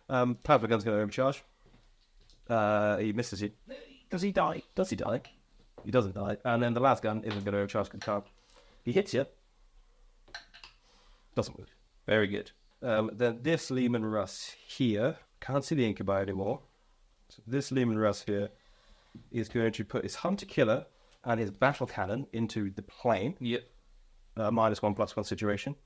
plasma gun's going to overcharge. He misses you. Does he die? He doesn't die. And then the last gun isn't going to overcharge because can't. He hits you. Doesn't move. Very good. Then this Lehman Russ here. Can't see the Incubi anymore. So this Lehman Russ here is going to put his Hunter Killer and his Battle Cannon into the plane. Yep. -1/+1 situation.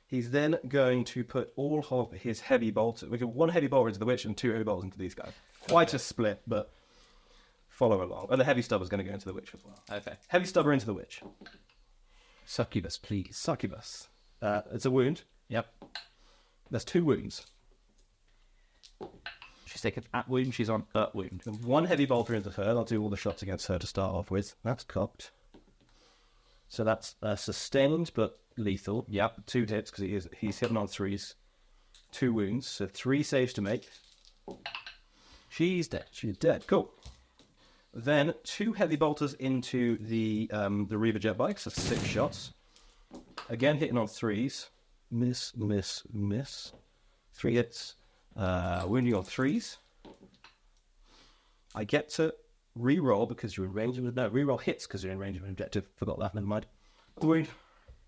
He's then going to put all of his heavy bolts. We get 1 heavy bolter into the witch and 2 heavy bolts into these guys. Quite a split, but follow along. And the heavy stubber's going to go into the witch as well. Okay. Heavy stubber into the witch. Succubus, please. Succubus. It's a wound. Yep. There's 2 wounds. She's taken at wound, she's on at wound. And 1 heavy bolter into her. I'll do all the shots against her to start off with. That's cocked. So that's sustained but lethal. Yep, 2 hits because he's hitting on 3s. 2 wounds, so 3 saves to make. She's dead. She's dead. Cool. Then 2 heavy bolters into the Reaver jet bikes. So 6 shots. Again hitting on 3s. Miss. 3 hits. Wounding on 3s. I get to re-roll because you're in range of it. No, re-roll hits because you're in range of an objective. Forgot that, never mind. Wound.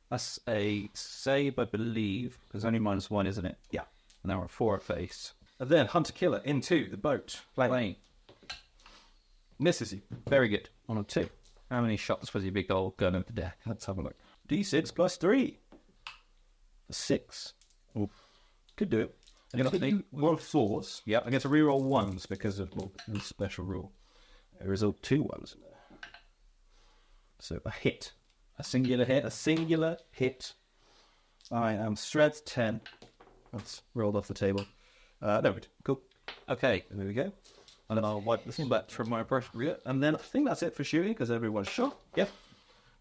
That's a save, I believe, because only -1, isn't it? Yeah. And now we're 4 at face. And then Hunter Killer into the boat. Plane. Misses you. Very good. On a 2. How many shots was your big old gun over the deck? Let's have a look. D6 plus 3. 6. Ooh. Could do it. You're not You roll 4s. Yep. I get to reroll 1s because of the special rule. There is all 2 1s in there. So a hit. A singular hit. A singular hit. I am strength 10. That's rolled off the table. No, cool. Okay. There we go. And then I'll wipe this back from my brush. Yeah. And then I think that's it for shooting because everyone's shot. Yep.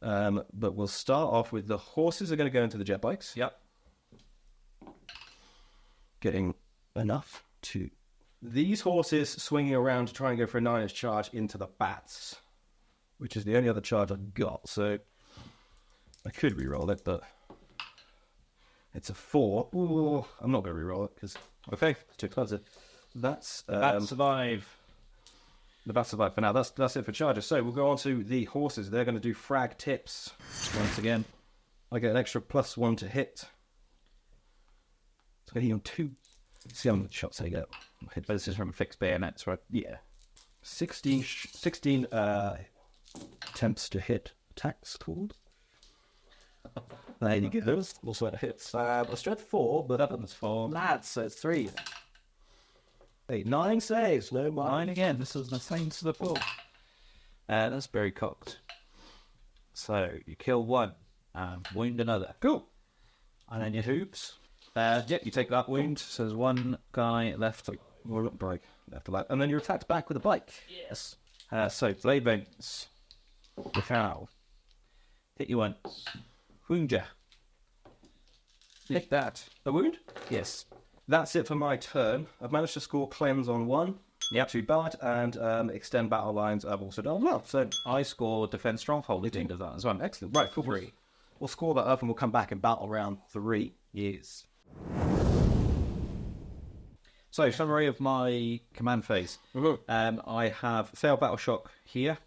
But we'll start off with the horses are going to go into the jet bikes. Yep. Getting enough to... These horses swinging around to try and go for a 9-inch charge into the bats, which is the only other charge I've got. So I could re-roll it, but it's a 4. Ooh, I'm not going to re-roll it because it's too expensive. That's Bats survive. the bats survive for now. That's it for charges. So we'll go on to the horses. They're going to do frag tips once again. I get an extra +1 to hit. So I get on 2. See how many shots I get. But this is from fixed bayonets, right? Yeah. 16 attempts to hit. Attacks called. There you go. Also at hits. A strength 4, but that one's 4. Lads, so it's 3. 8, 9 saves. No more. 9 again. This is the same as the 4. That's very cocked. So you kill 1 and wound another. Cool. And then your hoops. Yep, you take that wound. So there's 1 guy left. Or bike. Left to that. And then you're attacked back with a bike. Yes. So blade veins. The foul. Hit you once. Wound ya. Hit that. A wound? Yes. That's it for my turn. I've managed to score cleanse on 1. Yep. To bad, and extend battle lines I've also done well. So I score defense stronghold. It does that as well. excellent. Right, cool. 3. We'll score that up and we'll come back in battle round 3. Yes. So, summary of my command phase. I have failed battle shock here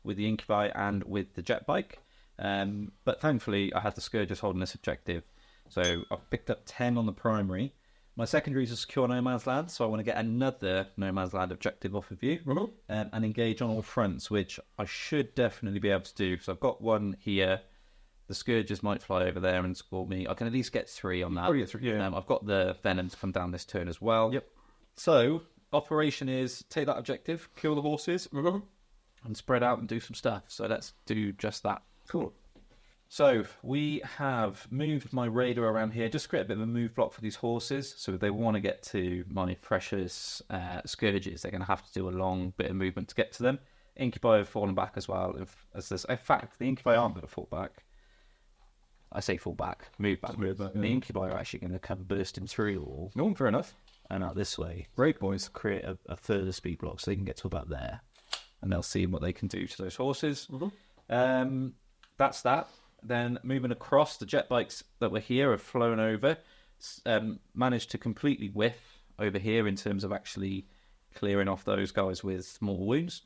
with the Incubi and with the jet bike. But thankfully, I had the Scourgers holding this objective. So, I've picked up 10 on the primary. My secondary is a secure no man's land, so I want to get another no man's land objective off of you and engage on all fronts, which I should definitely be able to do. So, I've got 1 here. The Scourgers might fly over there and score me. I can at least get 3 on that. Oh, yeah, 3, yeah. I've got the Venom to come down this turn as well. Yep. So, operation is take that objective, kill the horses, and spread out and do some stuff. So let's do just that. Cool. So, we have moved my raider around here. Just create a bit of a move block for these horses. So if they want to get to my precious Scourges, they're going to have to do a long bit of movement to get to them. Incubi have fallen back as well. In fact, the Incubi aren't going to fall back. I say fall back, move back. Move back, yeah. The Incubi are actually going to come bursting through the wall. No, fair enough. And out this way. Great, boys. Create a further speed block so they can get to about there. And they'll see what they can do to those horses. That's that. Then moving across, the jet bikes that were here have flown over. Managed to completely whiff over here in terms of actually clearing off those guys with small wounds.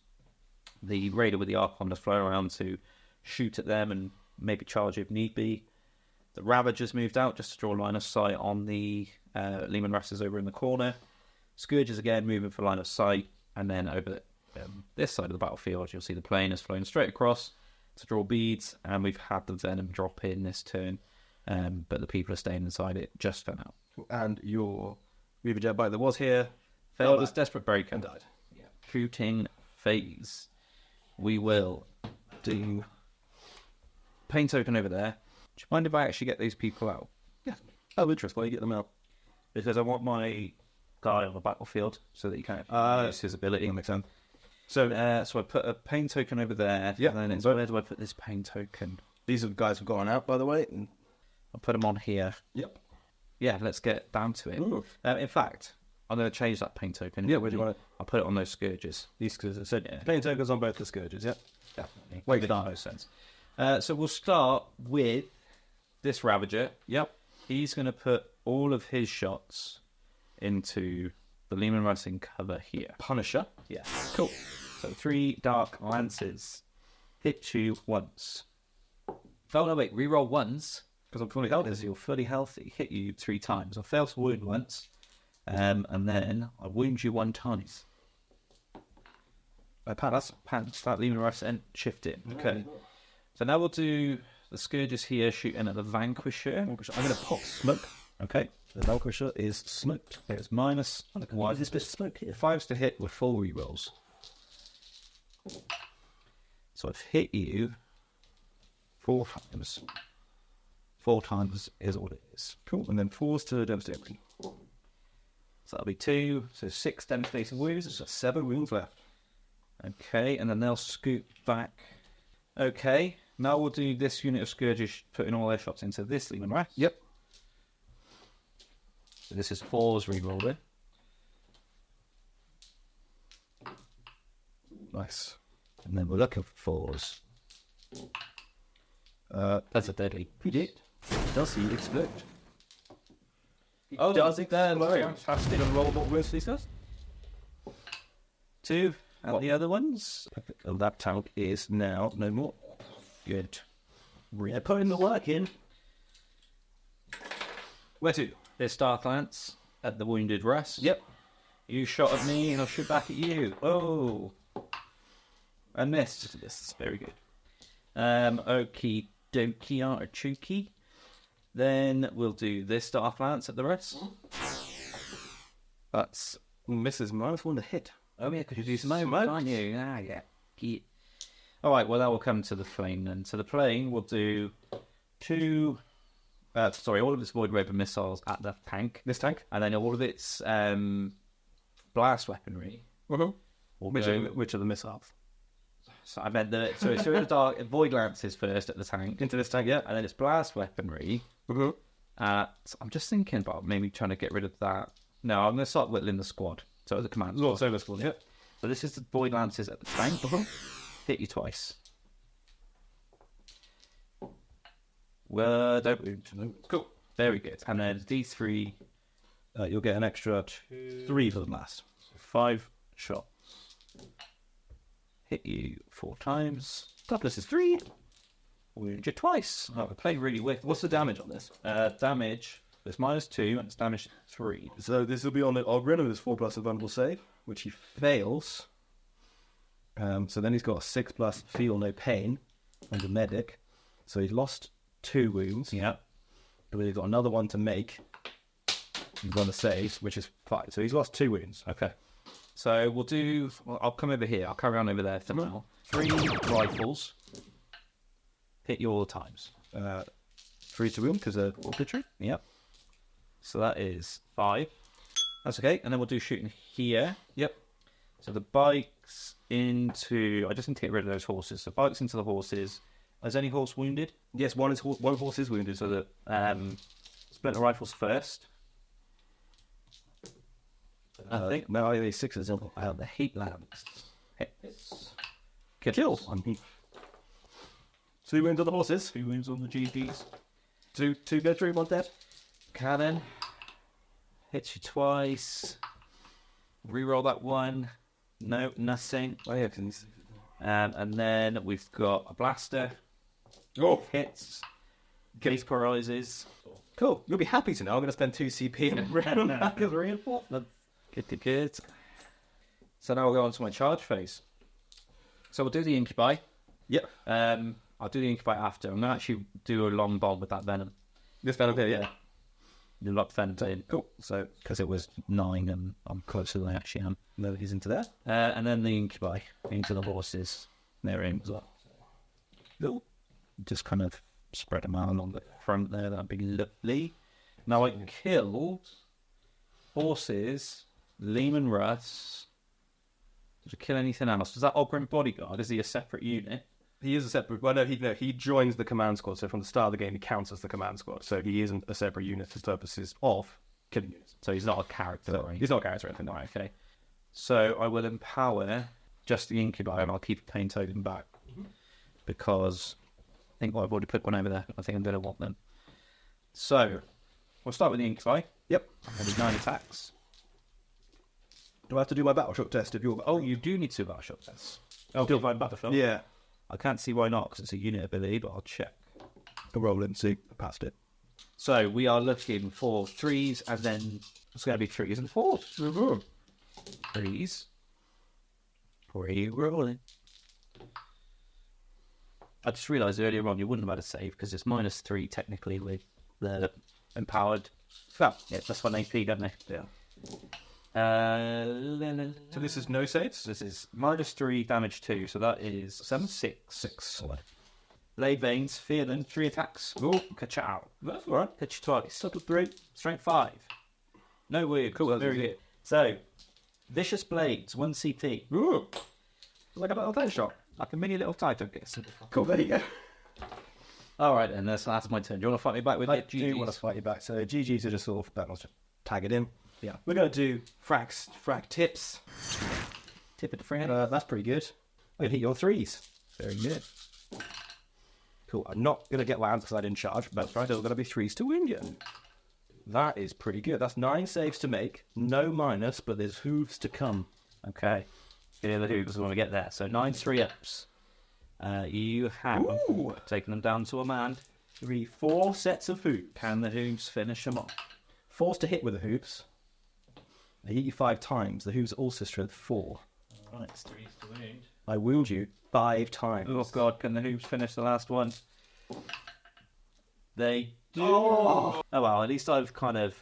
The raider with the Archon has flown around to shoot at them and maybe charge if need be. The Ravagers moved out just to draw line of sight on the Leman Rastas over in the corner. Scourges again moving for line of sight. And then over this side of the battlefield, you'll see the plane has flown straight across to draw beads. And we've had the Venom drop in this turn. But the people are staying inside it just for now. And your Reaver jet bike that was here Failed as desperate breaker. and died. Shooting phase. We will do pain token over there. Do you mind if I actually get these people out? Yeah. Oh, interest. Why you get them out? Because I want my guy on the battlefield so that you can't use his ability. That makes sense. So I put a pain token over there. Yeah. And then it's, where do I put this pain token? These are the guys who've gone out, by the way. And... I'll put them on here. Yep. Yeah, let's get down to it. In fact, I'm going to change that pain token. Yeah, where do you want it? I'll put it on those Scourges. These Scourges. So, pain tokens on both the Scourges, yeah? Definitely. Wait, Makes no sense. So we'll start with this Ravager. Yep. He's going to put all of his shots into the Leman Racing cover here. Punisher. Yeah. Cool. So 3 Dark Lances. Hit you once. Oh, no, wait. Reroll once. Because I'm fully healthy. Because you're fully healthy. Hit you 3 times. I failed to wound once. And then I wound you 1 time. I pants that Leman Racing, shift it. Okay. So now we'll do the Scourges here shooting at the Vanquisher. I'm going to pop smoke. Okay. The Vanquisher is smoked. It's minus. Why is this bit of smoke here? 5s to hit with 4 rerolls. So I've hit you 4 times. 4 times is all it is. Cool. And then 4s to devastate. So that'll be 2. So 6 devastating wounds. So 7 wounds left. Okay. And then they'll scoot back. Okay. Now we'll do this unit of Scourges putting all their shots into this Leman Wrath. Yep. So this is 4s rerolled. Nice. And then we're looking for 4s. That's a deadly. Predict. Does he explode? Oh, does it then? Fantastic. And roll what worse these guys? 2. And the other ones? Oh, that tank is now no more. Good. Yeah, putting the work in. Where to? This Dark Lance at the Wounded Rest. Yep. You shot at me and I'll shoot back at you. Oh. I missed. This is very good. Okie dokie artichoke. Then we'll do this Dark Lance at the rest. That's misses -1 to hit. Oh yeah, because you do smoke, aren't you? Ah, yeah. All right, well, that will come to the plane then. So the plane will do 2... all of its Void Raven missiles at the tank. This tank? And then all of its blast weaponry. Uh-huh. will Which go- are the missiles? So I meant so the dark void lances first at the tank. Into this tank, yeah. And then it's blast weaponry. Mm-hmm. So I'm just thinking about maybe trying to get rid of that. No, I'm going to start whittling the squad. So the command squad. Solar squad, yeah. So this is the void lances at the tank. Hit you twice. Well, don't wound. Cool. Very good. And then D3. You'll get an extra 3 for the blast. 5 shot. Hit you 4 times. Toughness is 3. Wound you twice. Oh, we play really wicked. What's the damage on this? Damage. It's -2 and it's damage 3. So this will be on the Renault's 4+ vulnerable save, which he fails. So then he's got a 6+ feel no pain under medic. So he's lost 2 wounds. Yeah. But he's got another one to make. He's on the save, which is 5. So he's lost 2 wounds. Okay. So we'll do. Well, I'll come over here. I'll carry on over there for now. 3 rifles. Hit you all the times. 3 to wound because of infantry. Yep. So that is 5. That's okay. And then we'll do shooting here. Yep. So the bikes into. I just need to get rid of those horses. So bikes into the horses. Is any horse wounded? Yes, one horse is wounded. So the splinter rifles first. I think. No, I have 6 The heat lamps. Hits. Kill. 2 wounds on the horses. 2 wounds on the GGs. 2 military, 1 dead. Cannon. Hits you twice. Reroll that 1. No, nothing. Oh yeah, And then we've got a blaster. Oh, Hits. Case paralyzes. cool. You'll be happy to know I'm going to spend 2 CP and run back as reinforcement. Good. So now we'll go on to my charge phase. So we'll do the incubi. Yep. I'll do the incubi after. I'm going to actually do a long bomb with that venom. This venom here, yeah. You lock venom in. Cool. So, Because it was 9 and I'm closer than I actually am. no, he's into there. And then the incubi into the horses. They're in as well. Cool. Just kind of spread them out along the front there. That'd be lovely. Now I can kill horses, Lehman Russ. Does it kill anything else? Does that Ogren bodyguard? Is he a separate unit? He is a separate. Well, no, he joins the command squad. So from the start of the game, he counts as the command squad. So he isn't a separate unit for purposes of killing units. So he's not a character. So right? he's not a character or anything. No. Right, okay. So I will empower just the incubi and I'll keep a pain token back. Because I think I've already put one over there. I think I'm going to want them. So we'll start with the incubi. Yep. I need 9 attacks. Do I have to do my battle shock test if you're? Oh, you do need 2 battle shock tests. Oh, Still find battlefield? Yeah. I can't see why not, because it's a unit ability, but I'll check. I'll roll in and see. I passed it. So we are looking for 3s, and then it's going to be 3s and 4s. Mm-hmm. 3s. Re-rolling. I just realised earlier on you wouldn't have had a save, because it's -3 technically with the empowered. Fab. Yeah, plus 1 AP, don't they? Yeah. So So this is no saves. this is -3, damage 2, so that is 7, 6. 6. Blade Veins, Fear them, 3 attacks. Oh, Catch out. that's all right. Hit you twice. Total 3. Strength 5. No weird. Cool, that's Very easy. good. So, Vicious Blades, 1 CP. Ooh. Like a battle shot. Like a mini little Titan guess. Cool. There you go. Alright then, that's my turn. Do you want to fight me back with I it? do want to fight you back. So GGs are just sort of that. Let's just tag it in. Yeah. We're going to do frag tips. Tip of the friend. That's pretty good. I can hit your 3s. Very good. Cool. I'm not going to get land because I didn't charge, but still going to be 3s to win you. That is pretty good. That's 9 saves to make. No minus, but there's hooves to come. Okay. Here are the hoops when we get there. So 9 3-ups. You have taken them down to a man. 4 sets of hoops. Can the hoops finish them off? Forced to hit with the hoops. I hit you 5 times. The hoops are also strength 4. Right, it's 3 to wound. I wound you 5 times. Oh god, can the hoops finish the last one? They do. Oh. Well, at least I've kind of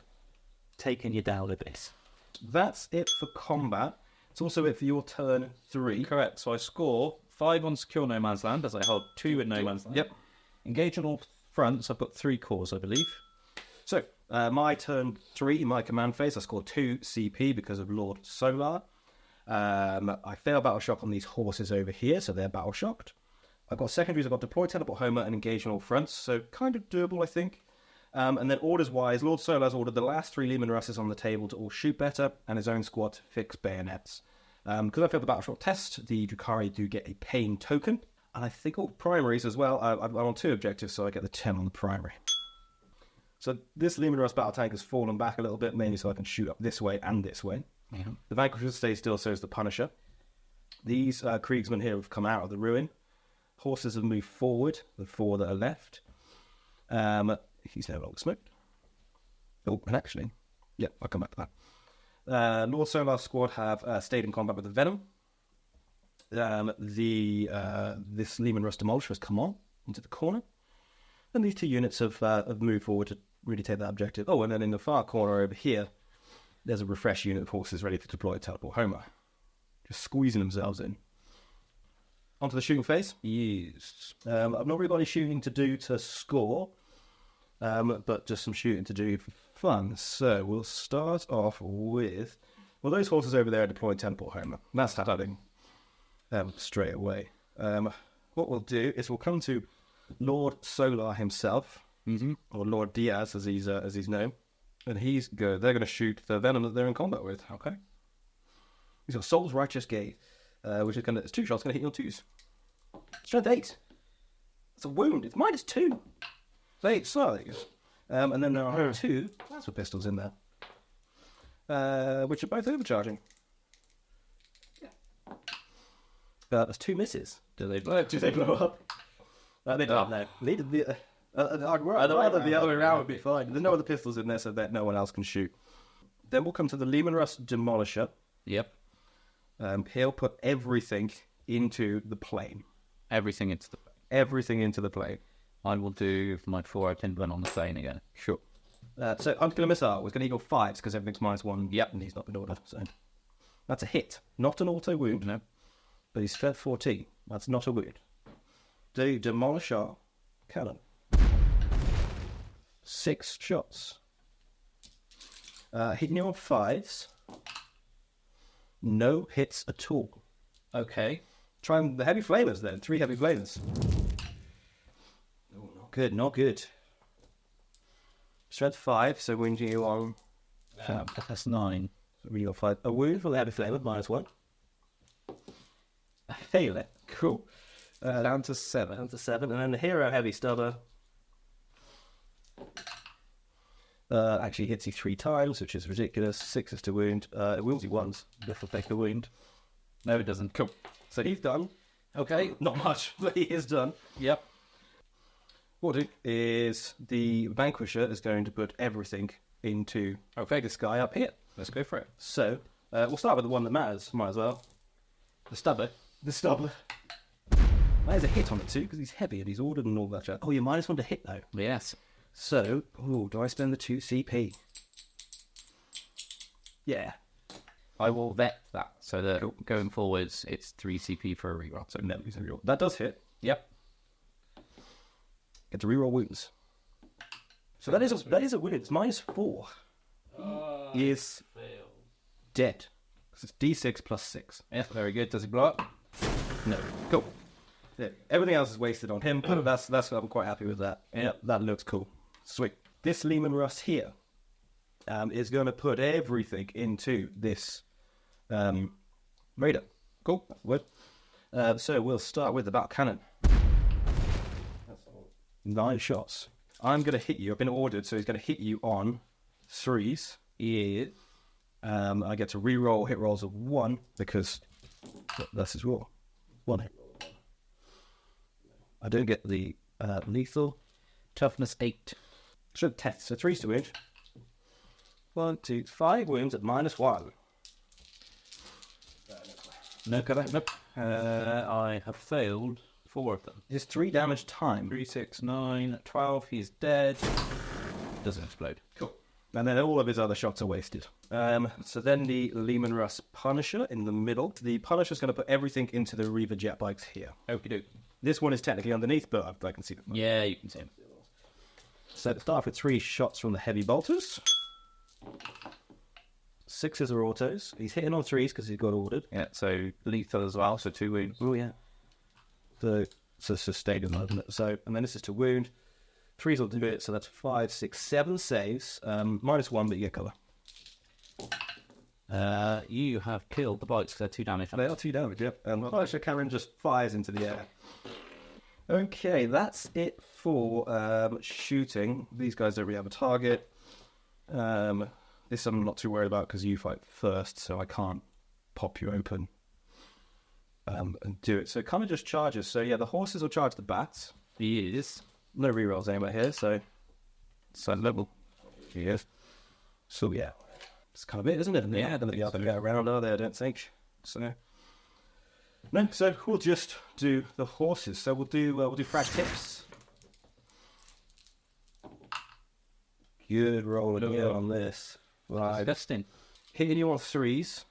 taken you down a bit. That's it for combat. It's also it for your turn 3. Correct. So I score 5 on Secure No Man's Land as I hold 2 in No Man's Land. Yep. Engage on all fronts. I've got 3 cores, I believe. So, my turn 3, in my command phase, I scored 2 CP because of Lord Solar. I fail battle shock on these horses over here, so they're battle shocked. I've got secondaries, I've got deploy, teleport, Homer, and engage on all fronts, so kind of doable, I think. And then orders-wise, Lord Solar has ordered the last 3 Leman Russes on the table to all shoot better, and his own squad to fix bayonets. Because I failed the battle shock test, the Drukhari do get a pain token, and I think all primaries as well. I'm on 2 objectives, so I get the 10 on the primary. So this Leman Russ battle tank has fallen back a little bit, mainly so I can shoot up this way and this way. Yeah. The Vanquisher stays still, so is the Punisher. These Kriegsmen here have come out of the ruin. Horses have moved forward, the 4 that are left. He's no longer smoked. Oh, and actually, yeah, I'll come back to that. Lord Solar's squad have stayed in combat with the Venom. This Leman Russ Demolisher has come on into the corner. And these 2 units have moved forward to really take that objective. Oh, and then in the far corner over here, there's a refresh unit of horses ready to deploy teleport Homer. Just squeezing themselves in. Onto the shooting phase. Yes. I've not really got any shooting to do to score, but just some shooting to do for fun. So we'll start off with... Well, those horses over there are deploying teleport Homer. That's starting straight away. What we'll do is we'll come to Lord Solar himself, or Lord Diaz as he's known, and they're going to shoot the Venom that they're in combat with. Okay. He's got Soul's Righteous Gaze, which is it's 2 shots, going to hit you on 2s. Strength 8. It's a wound. It's -2. So 8 slugs. And then there are 2 plasma pistols in there, which are both overcharging. Yeah. There's 2 misses. Do they blow up? They don't. No. The other way around would be fine. There's no other pistols in there, so that no one else can shoot. Then we'll come to the Leman Russ Demolisher. Yep. He'll put everything into the plane. Everything into the plane. Everything into the plane. I will do my 4 10 on the plane again. Sure. So Unkill Missile was going to equal 5s because everything's -1. Yep, and he's not been ordered. So that's a hit, not an auto wound. No, but he's fed 14. That's not a wound. Do Demolisher cannon. 6 shots. Hitting you on 5s. No hits at all. Okay. Try the heavy flamers then. 3 heavy flamers. Oh, not good, not good. Strength 5, so wounding you on... That's 9. So we got 5. A wound for the heavy flamer, -1. I fail it. Cool. Down to 7. Down to 7. And then the hero heavy stubber actually hits you 3 times, which is ridiculous. 6 is to wound. It wounds you once. This will take a wound. No, it doesn't. Cool. So he's done. Okay, not much, but he is done. Yep. What we'll do is the Vanquisher is going to put everything into this guy up here. Let's go for it. So we'll start with the one that matters. Might as well. The stubber. The stubber. There's a hit on it too, because he's heavy and he's ordered and all that shit. Oh, you're -1 to hit though. Yes. So, do I spend the 2 CP? Yeah. I will vet that so that going forwards it's 3 CP for a reroll. So never use a reroll. That does hit. Yep. Get to reroll wounds. So that is a wound. It's -4. He is dead. It's D6 plus 6. Yeah, very good. Does he blow up? No. Cool. Yeah. Everything else is wasted on him. That's I'm quite happy with that. Yeah, that looks cool. Sweet. This Leman Russ here is going to put everything into this raider. Cool. So we'll start with the battle cannon. 9 shots. I'm going to hit you. I've been ordered, so he's going to hit you on 3s. Yeah. I get to re-roll hit rolls of 1 because that's his roll. 1 hit roll. I don't get the lethal. Toughness 8. Strength 10. So 3's to wound. 1, 2, 5 wounds at -1. No cover. Nope. I have failed 4 of them. It's 3 damage time. 3, 6, 9, 12. He's dead. Doesn't explode. Cool. And then all of his other shots are wasted. So then the Leman Russ Punisher in the middle. The Punisher's going to put everything into the Reaver jet bikes here. Okie doke. This one is technically underneath, but I can see them. Yeah, you can see him. So to start with 3 shots from the heavy bolters. 6s are autos. He's hitting on 3s because he's got ordered. Yeah, so lethal as well, so 2 wounds. Oh, yeah. So it's a sustained movement. So, and then this is to wound. 3s will do it, so that's 5, 6, 7 saves. -1, but you get cover. You have killed the bites because they're 2 damage. They are 2 damage, yep. And Fleischer Cameron just fires into the air. Okay, that's it for shooting. These guys don't really have a target. This I'm not too worried about because you fight first, so I can't pop you open and do it. So it kind of just charges. So yeah, the horses will charge the bats. He is. No rerolls anywhere here, so level. He is. So yeah, it's kind of it, isn't it? And Yeah, the other go around are there, I don't think. So no, so we'll just do the horses. So we'll do frag tips. Good roll again on this. Right. Disgusting. Hitting you on 3s.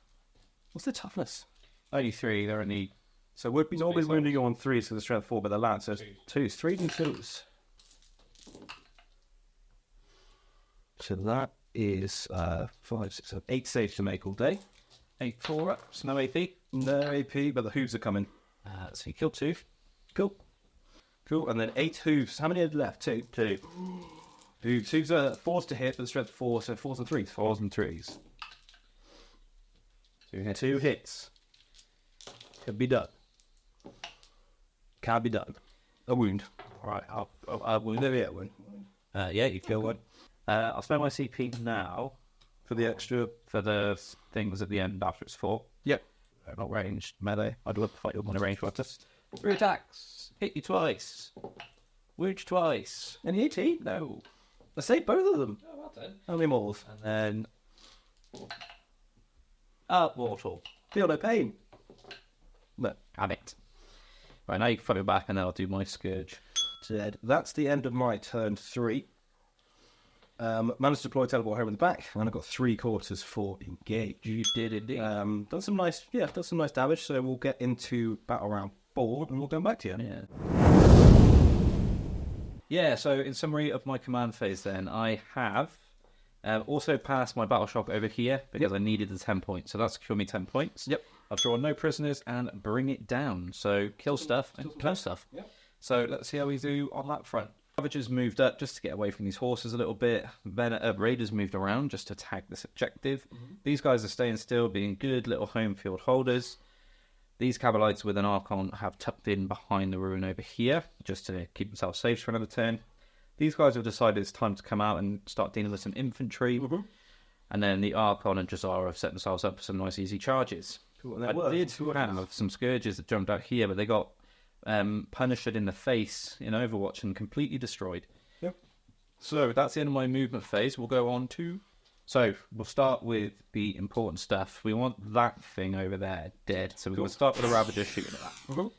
What's the toughness? Only 3, they're only... So we'd be normally wounding you on 3s for the strength 4, but the lance says 2s, 3s and 2s. So that is 5, 6, 7, 8 saves to make all day. 8 4 ups, no AP. No AP, but the hooves are coming. So you killed 2. Cool. Cool, and then 8 hooves. How many are left? 2. 2. Hooves. Hooves are 4s to hit, but the strength 4, so 4s and 3s. 4s and 3s. 2 hits. Can be done. Can be done. A wound. Right, I'll wound. There we are, wound. Yeah, you kill one. I'll spend my CP now For the extra... for the things at the end after it's 4. Yep. Not ranged, melee. I'd love to fight you on a ranged weapon. 3 attacks. Hit you twice. Wound you twice. Any AT? No. I saved both of them. Oh, well done. How many more? And then... mortal. Feel no pain. No. Have it. Right, now you can fight me back and then I'll do my Scourge. Dead. That's the end of my turn 3. Managed to deploy teleport home in the back, and I've got 3 quarters for engage. You did indeed. Done some nice damage. So we'll get into battle round 4, and we'll go back to you. Yeah. Yeah, so in summary of my command phase then, I have also passed my battle shock over here because I needed the 10 points. So that's secured me 10 points. Yep. I've drawn no prisoners and bring it down. So kill stuff and kill stuff. Yep. So let's see how we do on that front. Savages moved up just to get away from these horses a little bit. Then Raiders moved around just to tag this objective. These guys are staying still, being good little home field holders. These Cabalites with an Archon have tucked in behind the ruin over here, just to keep themselves safe for another turn. These guys have decided it's time to come out and start dealing with some infantry. And then the Archon and Jazara have set themselves up for some nice easy charges. Cool. I did have some Scourges that jumped out here, but they got punished in the face in Overwatch and completely destroyed. Yep. So that's the end of my movement phase. We'll go on to... So we'll start with the important stuff. We want that thing over there dead. So we're going to start with the Ravager shooting at that.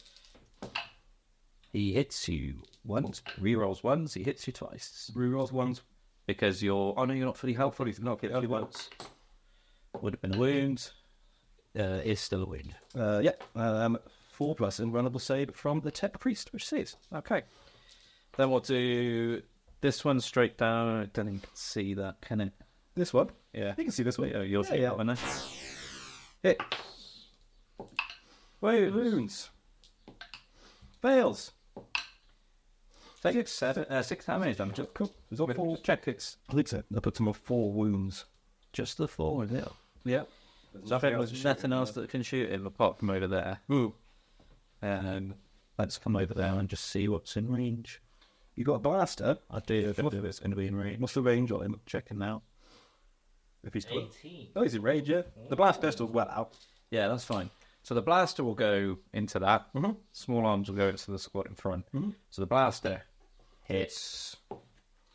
He hits you once, rerolls once, he hits you twice. Rerolls once. Because you're... Oh no, you're not fully helpful. He's not hit you once. Would have been a wound. Is still a wound. 4+ invulnerable save from the Tech Priest, which saves. Okay. Then we'll do this one straight down. I don't think you can see that, can it? This one? Yeah. You can see this one. You'll see that one now. Hit. Wounds. Fails. 6 damage. I'm just cool. There's all 4 check hits. I think so. I put some of 4 wounds. Just the 4, is it? Yeah. There's nothing else that can shoot him apart from over there. Ooh. And let's come over there and just see what's in range. You got a blaster. I do if it's going to be in range. What's the range on him? Checking now. If he's 18. Oh, he's in range, yeah. The blast pistol's well out. Yeah, that's fine. So the blaster will go into that. Small arms will go into the squad in front. So the blaster hits.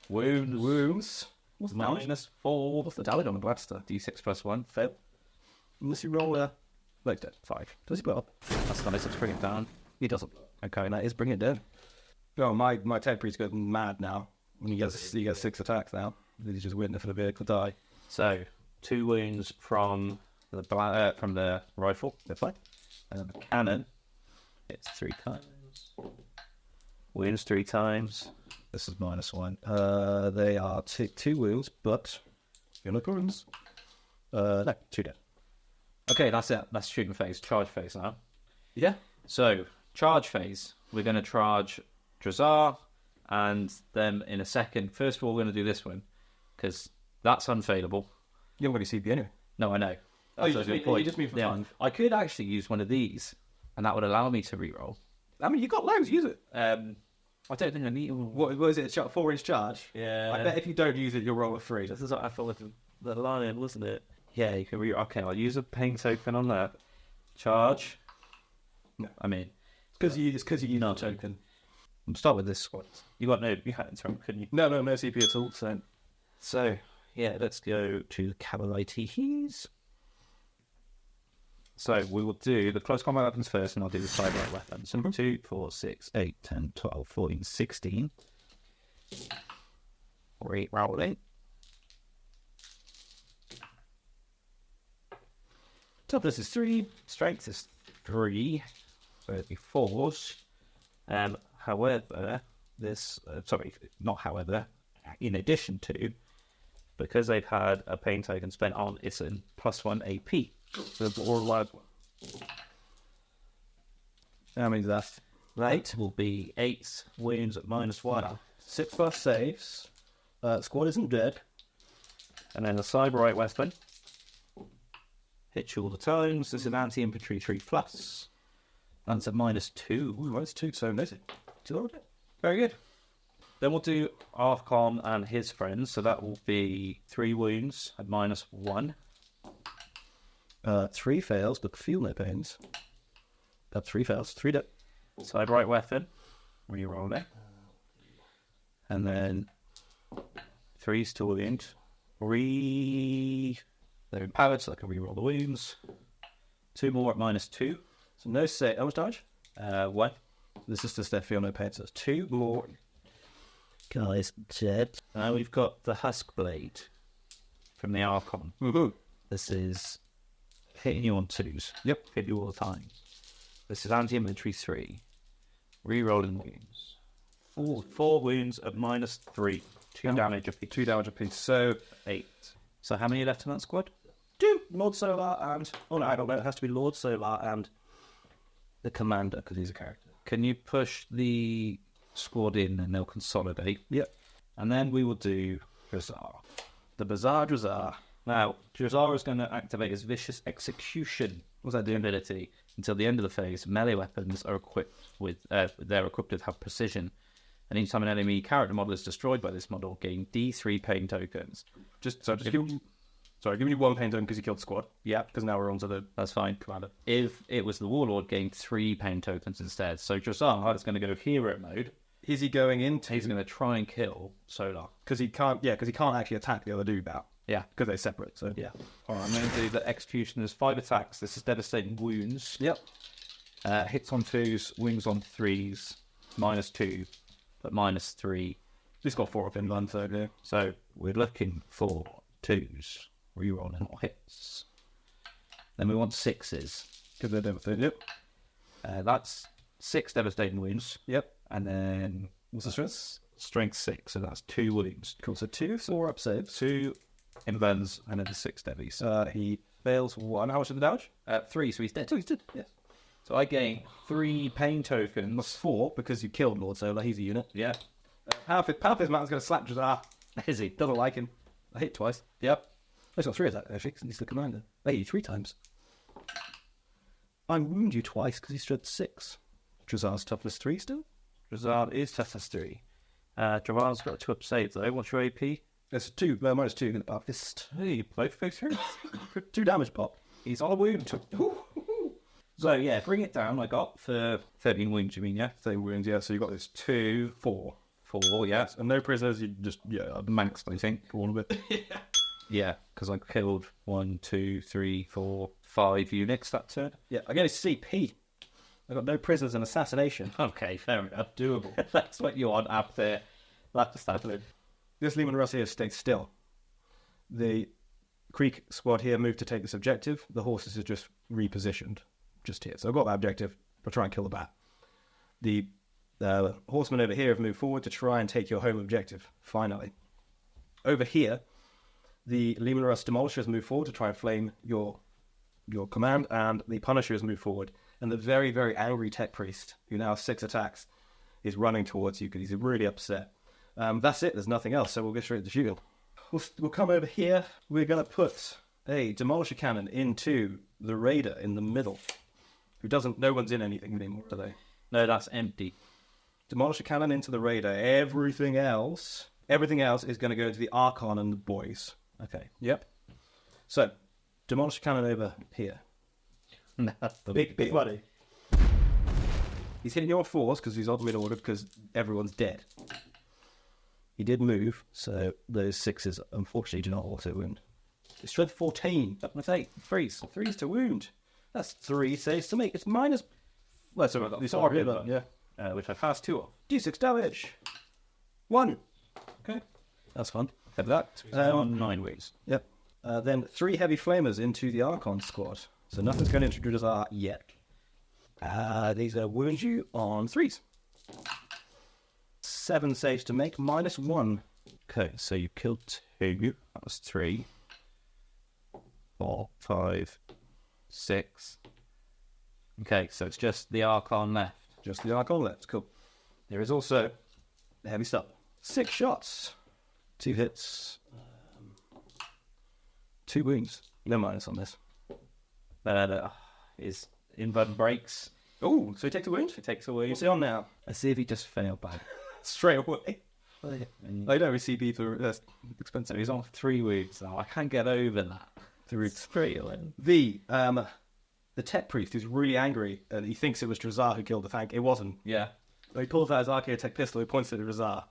Wounds. What's -4. What's the damage on the blaster? D6 plus 1. Fail. Unless you roll a... Like that. 5. Does he put up? That's nice. Let's bring it down. He doesn't. Okay, that is bring it down. Oh, my Tech Priest goes mad now. When he gets 6 attacks now. He's just waiting for the vehicle to die. So 2 wounds from the rifle. They're fine. And the cannon hits 3 times. Wounds 3 times. This is -1. They are 2 wounds, but unicorns. No, 2 dead. Okay, that's it. That's shooting phase. Charge phase now. Yeah. So, charge phase. We're going to charge Drazar, and then in a second, first of all, we're going to do this one, because that's unfailable. You haven't got any CP anyway. No, I know. You just mean for fun. I could actually use one of these, and that would allow me to reroll. I mean, you got loads, use it. I don't think I need one. What was it, 4-inch charge? Yeah. I bet if you don't use it, you'll roll a 3. This is what I thought with the lion, wasn't it? Yeah, you can reroll. Okay, I'll use a pain token on that. Charge. No. I mean... It's because you use a token. We'll start with this squad. You had it, couldn't you? No CP at all, So, yeah, let's go to the Cabalites. So, we will do the close combat weapons first, and I'll do the side-right weapons. 2, 4, 6, 8, 10, 12, 14, 16. Re-rolling. Toughness is 3, strength is 3, so it'd be 4s. However, in addition to, because they've had a pain token spent on, it's a +1 AP. So or large one. How many is that? That will be 8 wounds at -1. 6+ saves. Squad isn't dead. And then the side-right weapon. Hits you all the times. This is an anti-infantry 3+. That's a -2. Ooh, -2, so noted. Very good. Then we'll do Archcom and his friends. So that will be 3 wounds at -1. 3 fails, but feel no pains. That 3 fails. 3 dead. Side-right weapon. Reroll it. And then 3's to wound. They're empowered, so I can reroll the wounds. 2 more at -2. So no save. How much damage? 1. This is just their feel no pain, so it's 2 more. Guys, dead. Now we've got the Husk Blade from the Archon. Woohoo. This is hitting you on 2s. Yep. Hit you all the time. This is anti-infantry 3. Rerolling wounds. 4 wounds at -3. 2 damage apiece. 2 damage apiece. So 8. So how many are left in that squad? 2. Lord Solar and... Oh, no, I don't know. It has to be Lord Solar and the Commander, because he's a character. Can you push the squad in and they'll consolidate? Yep. And then we will do Drazar. The Bizarre Drazar. Now, Drazar is going to activate his Vicious Execution. What's that doing? Ability. Until the end of the phase, melee weapons are equipped with... they're equipped to have precision. And each time an enemy character model is destroyed by this model, gain D3 pain tokens. Giving you 1 pain token because you killed the squad. Yeah. Because now we're on to the... That's fine. Commander. If it was the Warlord, gain 3 pain tokens instead. So Drazar is going to go hero mode. Is he going into... He's going to try and kill Solar. Because he can't actually attack the other dude now. Yeah. Because they're separate, so... Yeah. All right, I'm going to do the Execution. There's 5 attacks. This is devastating wounds. Yep. Hits on 2s, wounds on 3s, -2, but -3. He's got 4 up in one, so yeah. So we're looking for 2s, rerolling all hits. Then we want 6s. Because they're devastating, yep. That's 6 devastating wounds. Yep. And then... What's the strength? Strength 6, so that's 2 wounds. Cool, so 2, 4 up saves. 2 invens, and then the 6 devies. He fails 1. How much of the damage? 3, so he's dead. So he's dead, yes. So I gain 3 pain Plus tokens. 4, because you killed Lord Solar, he's a unit. Yeah. Powerfist Man's going to slap Drazar. Is he? Doesn't like him. I hit twice. Yep. He's got 3 attacks, actually, because he's the commander. I hit you 3 times. I wound you twice, because he stood 6. Drazar's toughness 3 still? Drazar is toughness 3. Drazar's got 2 up saves though. What's your AP? It's 2, -2, going to power fist. Hey, both face here. 2 damage pop. He's on a wound. So yeah, bring it down. I got for 13 wounds. You mean yeah? 13 wounds, yeah. So you got this 2, 4. 4, yeah. And no prisoners. You just Manxed, I think. all of it. Yeah, because I killed 1, 2, 3, 4, 5 units that turn. Yeah, I get a CP. I got no prisoners and assassination. Okay, fair enough. Doable. That's what you want after. That's happening. This Lehman Russ here stays still. The Creek squad here moved to take this objective. The horses are just repositioned just here. So I've got that objective. I'll try and kill the bat. The horsemen over here have moved forward to try and take your home objective, finally. Over here, The Leman-Russ Demolishers move forward to try and flame your command, and the Punishers move forward. And the very, very angry Tech Priest, who now has 6 attacks, is running towards you because he's really upset. That's it. There's nothing else, so we'll get straight to shooting. We'll come over here. We're going to put a Demolisher Cannon into the Raider in the middle, who doesn't... No one's in anything anymore, are they? No, that's empty. Demolisher Cannon into the Raider. Everything else is going to go into the Archon and the boys. Okay. Yep. So, Demolisher Cannon over here. That's the Big money. He's hitting you on 4s because he's odd mid-order because everyone's dead. He did move, so those 6s unfortunately do not auto-wound. It's strength 14. Up with 8. 3s. 3s to wound. That's 3 saves to make. It's minus... Well, so it's already done, yeah. Which I fast 2 off. D6 damage. 1. Okay. That's fun. Have that. on 9 weeks. Yep. Then 3 heavy flamers into the Archon squad. So nothing's going to introduce us yet. These are wound you on 3s. 7 saves to make, minus 1. Okay, so you killed 2. That was 3. 4, 5, 6. Okay, so it's just the Archon left. Just the Archon left. Cool. There is also the heavy stuff. 6 shots. 2 hits. 2 wounds. No minus on this. His invert breaks. Oh, so he takes a wound? He takes a wound. What's he on now? Let's see if he just failed by Straight away. I don't receive either. That's expensive. So he's on 3 wounds now. I can't get over that. 3 Straight away. The Tech Priest is really angry, and he thinks it was Drazar who killed the Thank. It wasn't. Yeah. So he pulls out his Archaeotech pistol, he points it at Drazar,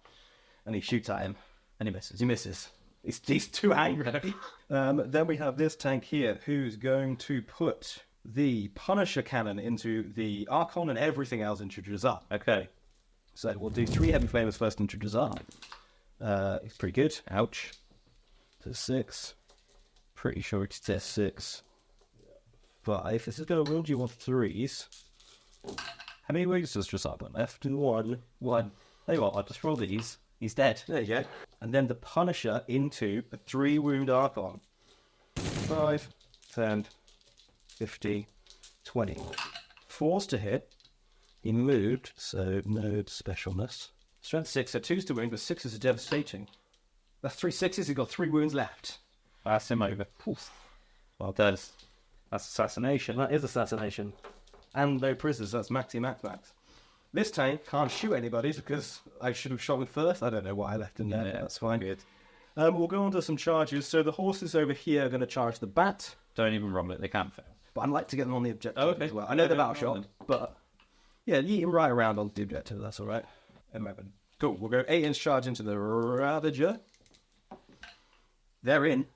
and he shoots at him. And he misses. He misses. He's too angry. Then we have this tank here, who's going to put the Punisher Cannon into the Archon and everything else into Drazar. Okay. So we'll do 3 heavy flamers first into Drazar. It's pretty good. Ouch. So 6. Pretty sure it's 6. 5. This is going to wound you on 3s. How many wounds does Drazar got left? 1. Tell you what, I'll just roll these. He's dead. There you go. And then the Punisher into a 3 wound Archon. 5, 10, 15, 20. 4s to hit. He moved, so no specialness. Strength 6, so 2s to wound, but 6s are devastating. That's 3 6s, he's got 3 wounds left. That's him over. Oof. Well done. That's assassination. That is assassination. And no prisoners, that's max. This tank can't shoot anybody because I should have shot him first. I don't know why I left him there. Yeah, that's fine. Good. We'll go on to some charges. So the horses over here are going to charge the bat. Don't even rumble it. They can't fail. But I'd like to get them on the objective Okay. as well. I know they're battle shot, Rolling. but yeah, yeet him right around on the objective. That's all right. 11. Cool. We'll go 8-inch charge into the Ravager. They're in.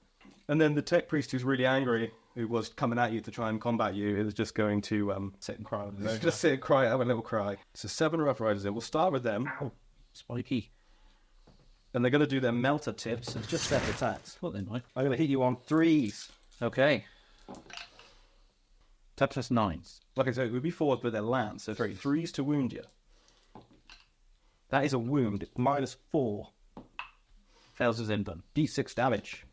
And then the Tech Priest, who's really angry, who was coming at you to try and combat you, is just going to Sit and cry. just sit and cry, have a little cry. So 7 Rough Riders in. We'll start with them. Ow. Spiky. And they're going to do their melter tips. It's just separate attacks. What then, Mike? I'm going to hit you on 3s. Okay. Tap plus 9s. Like I said, it would be 4s, but they're lance. So 3s to wound you. That is a wound. It's minus 4. Fails his invent. D6 damage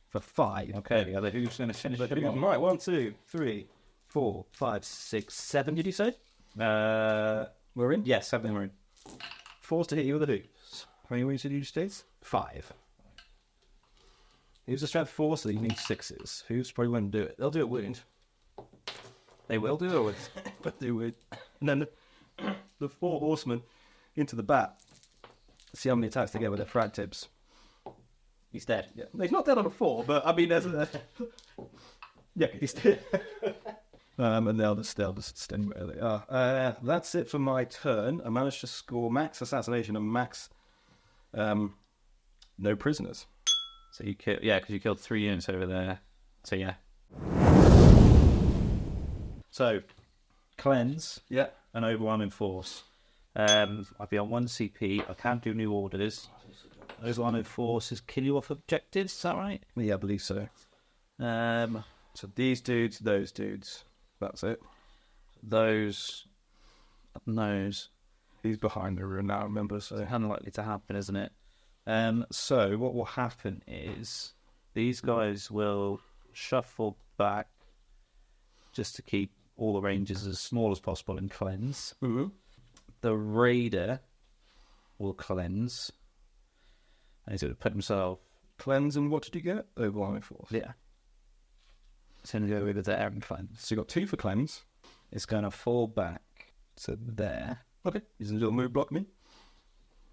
for 5. Okay, the other who's going to finish it off? Right, 1, 2, 3, 4, 5, 6, 7, did you say? We're in? Yes, 7 we're in. 4s to hit you with the hoops. How many wounds did you state? 5. He was a strength 4, so he needs 6s. Hoops probably won't do it. They'll do it wound. They will do it. But they would. And then the 4 horsemen into the bat. See how many attacks they get with their frag tips. He's dead. Yeah. He's not dead on a 4, but I mean, there's a... yeah, he's dead. And they'll just stay where they are. That's it for my turn. I managed to score max assassination and max no prisoners. So you killed, because you killed 3 units over there. So yeah. So, cleanse. Yeah. And overwhelming force. I'll be on 1 CP. I can't do new orders. Overwhelming force is kill you off objectives. Is that right? Yeah, I believe so. So these dudes, those dudes. That's it. Those. He's behind the room now, remember? So It's unlikely to happen, isn't it? So what will happen is These guys will shuffle back just to keep all the ranges as small as possible and cleanse. Mm-hmm. The raider will cleanse. And he's going to put himself... Cleanse, and what did you get? Overwhelming force. Yeah. It's going to go over there and cleanse. So you got 2 for cleanse. It's going to fall back to there. Okay. He's a little move block me.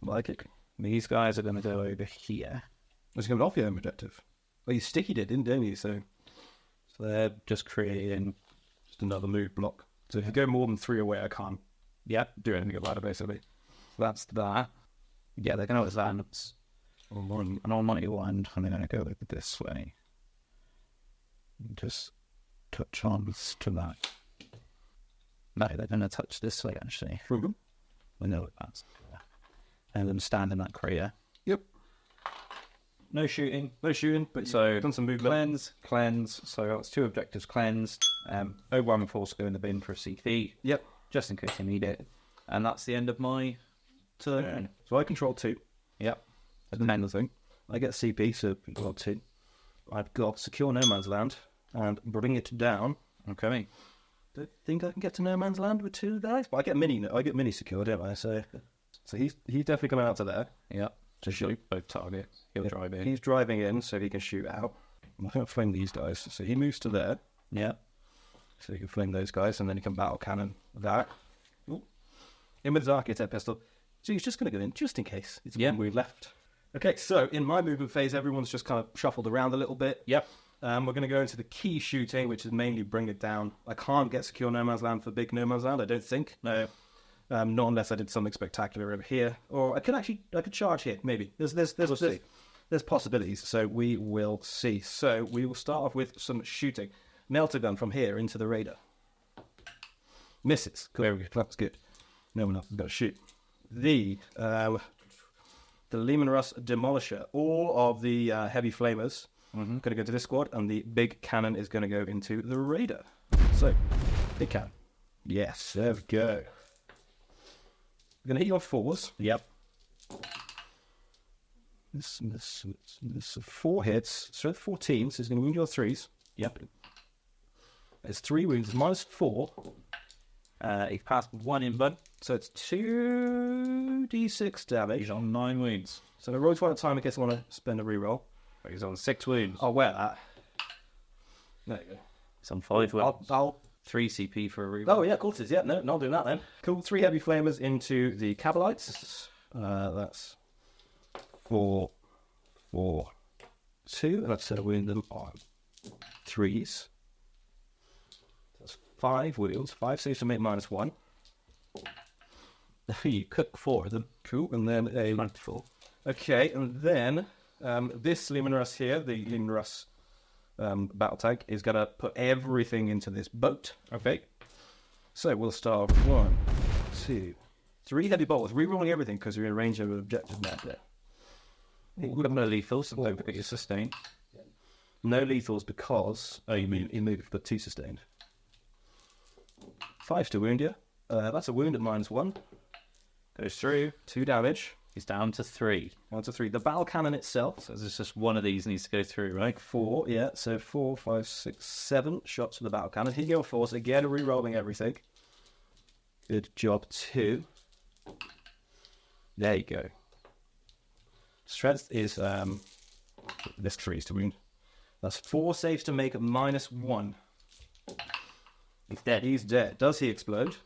Like it. These guys are going to go over here. Was coming off your own objective. Well, you stickied it, didn't you? So they're just creating just another move block. So if you go more than 3 away, I can't Yep. do anything about it, basically. So that's that. Yeah, they're going to advance. One. And on 91, I'm going to go over this way. Just touch on to that. No, they're going to touch this way, actually. Mm-hmm. I know that's clear. And then stand in that crater. Yep. No shooting. No shooting, but So, you've done some movement. cleanse. So that's 2 objectives cleansed. Overwhelming force go in the bin for a CP. Yep. Just in case you need it. And that's the end of my turn. So I control 2. Yep. And the thing. I get CP, so I've got 2. I've got secure no man's land and bring it down. Okay. Don't think I can get to no man's land with 2 guys, but I get mini secure, don't I? So he's definitely coming out to there. Yep. To shoot both targets. He'll drive in. He's driving in so he can shoot out. I'm going to flame these guys. So he moves to there. Yep. So he can flame those guys, and then he can battle cannon that. Ooh. In with his architect pistol. So he's just going to go in just in case. It's Yeah. one we left. Okay, so in my movement phase, everyone's just kind of shuffled around a little bit. Yep. We're going to go into the key shooting, which is mainly bring it down. I can't get secure no man's land for big no man's land, I don't think. No. Not unless I did something spectacular over here, or I could charge here. Maybe there's possibilities. So we will see. So we will start off with some shooting. Melter gun from here into the raider. Misses. Cool. Very good. That's good. No one else is going to shoot. The Lehman Russ Demolisher. All of the heavy flamers going to go to this squad, and the big cannon is going to go into the raider. So, big cannon. Yes, there we go. We're going to hit you on 4s. Yep. This 4 hits. So 14, so it's going to wound you on 3s. Yep. It's 3 wounds, -4. He's passed 1 in bud. So it's 2d6 damage. He's on 9 wounds. So the rolls 1 at a time in case I want to spend a reroll. He's on 6 wounds. I'll wear that. There you go. He's on 5 wounds. I'll 3 CP for a reroll. Oh, yeah, of course it is. Yeah, no, not doing that then. Cool. 3 heavy flamers into the Cabalites. That's 4, 4, 2. And that's a wound them on 3s. That's 5 wounds. 5 saves to make -1. You cook 4 of them. Cool. And then a... Wonderful. Okay, and then this Lehman Russ here, the Lehman Russ battle tank, is going to put everything into this boat. Okay. So we'll start with 1, 2, 3 heavy bolts. Rerolling everything because you're in range of an objective now there. We've got no lethals, so don't forget your sustain. No lethals because... Oh, you moved, but 2 sustained. 5 to wound you. That's a wound at -1. Goes through. 2 damage. He's down to 3. Down to 3. The battle cannon itself. So there's just one of these needs to go through, right? 4, yeah. So 4, 5, 6, 7 shots for the battle cannon. Hitting on 4s. Again, re-rolling everything. Good job, 2. There you go. Strength is this 3 is to wound. That's 4 saves to make -1. He's dead. He's dead. Does he explode?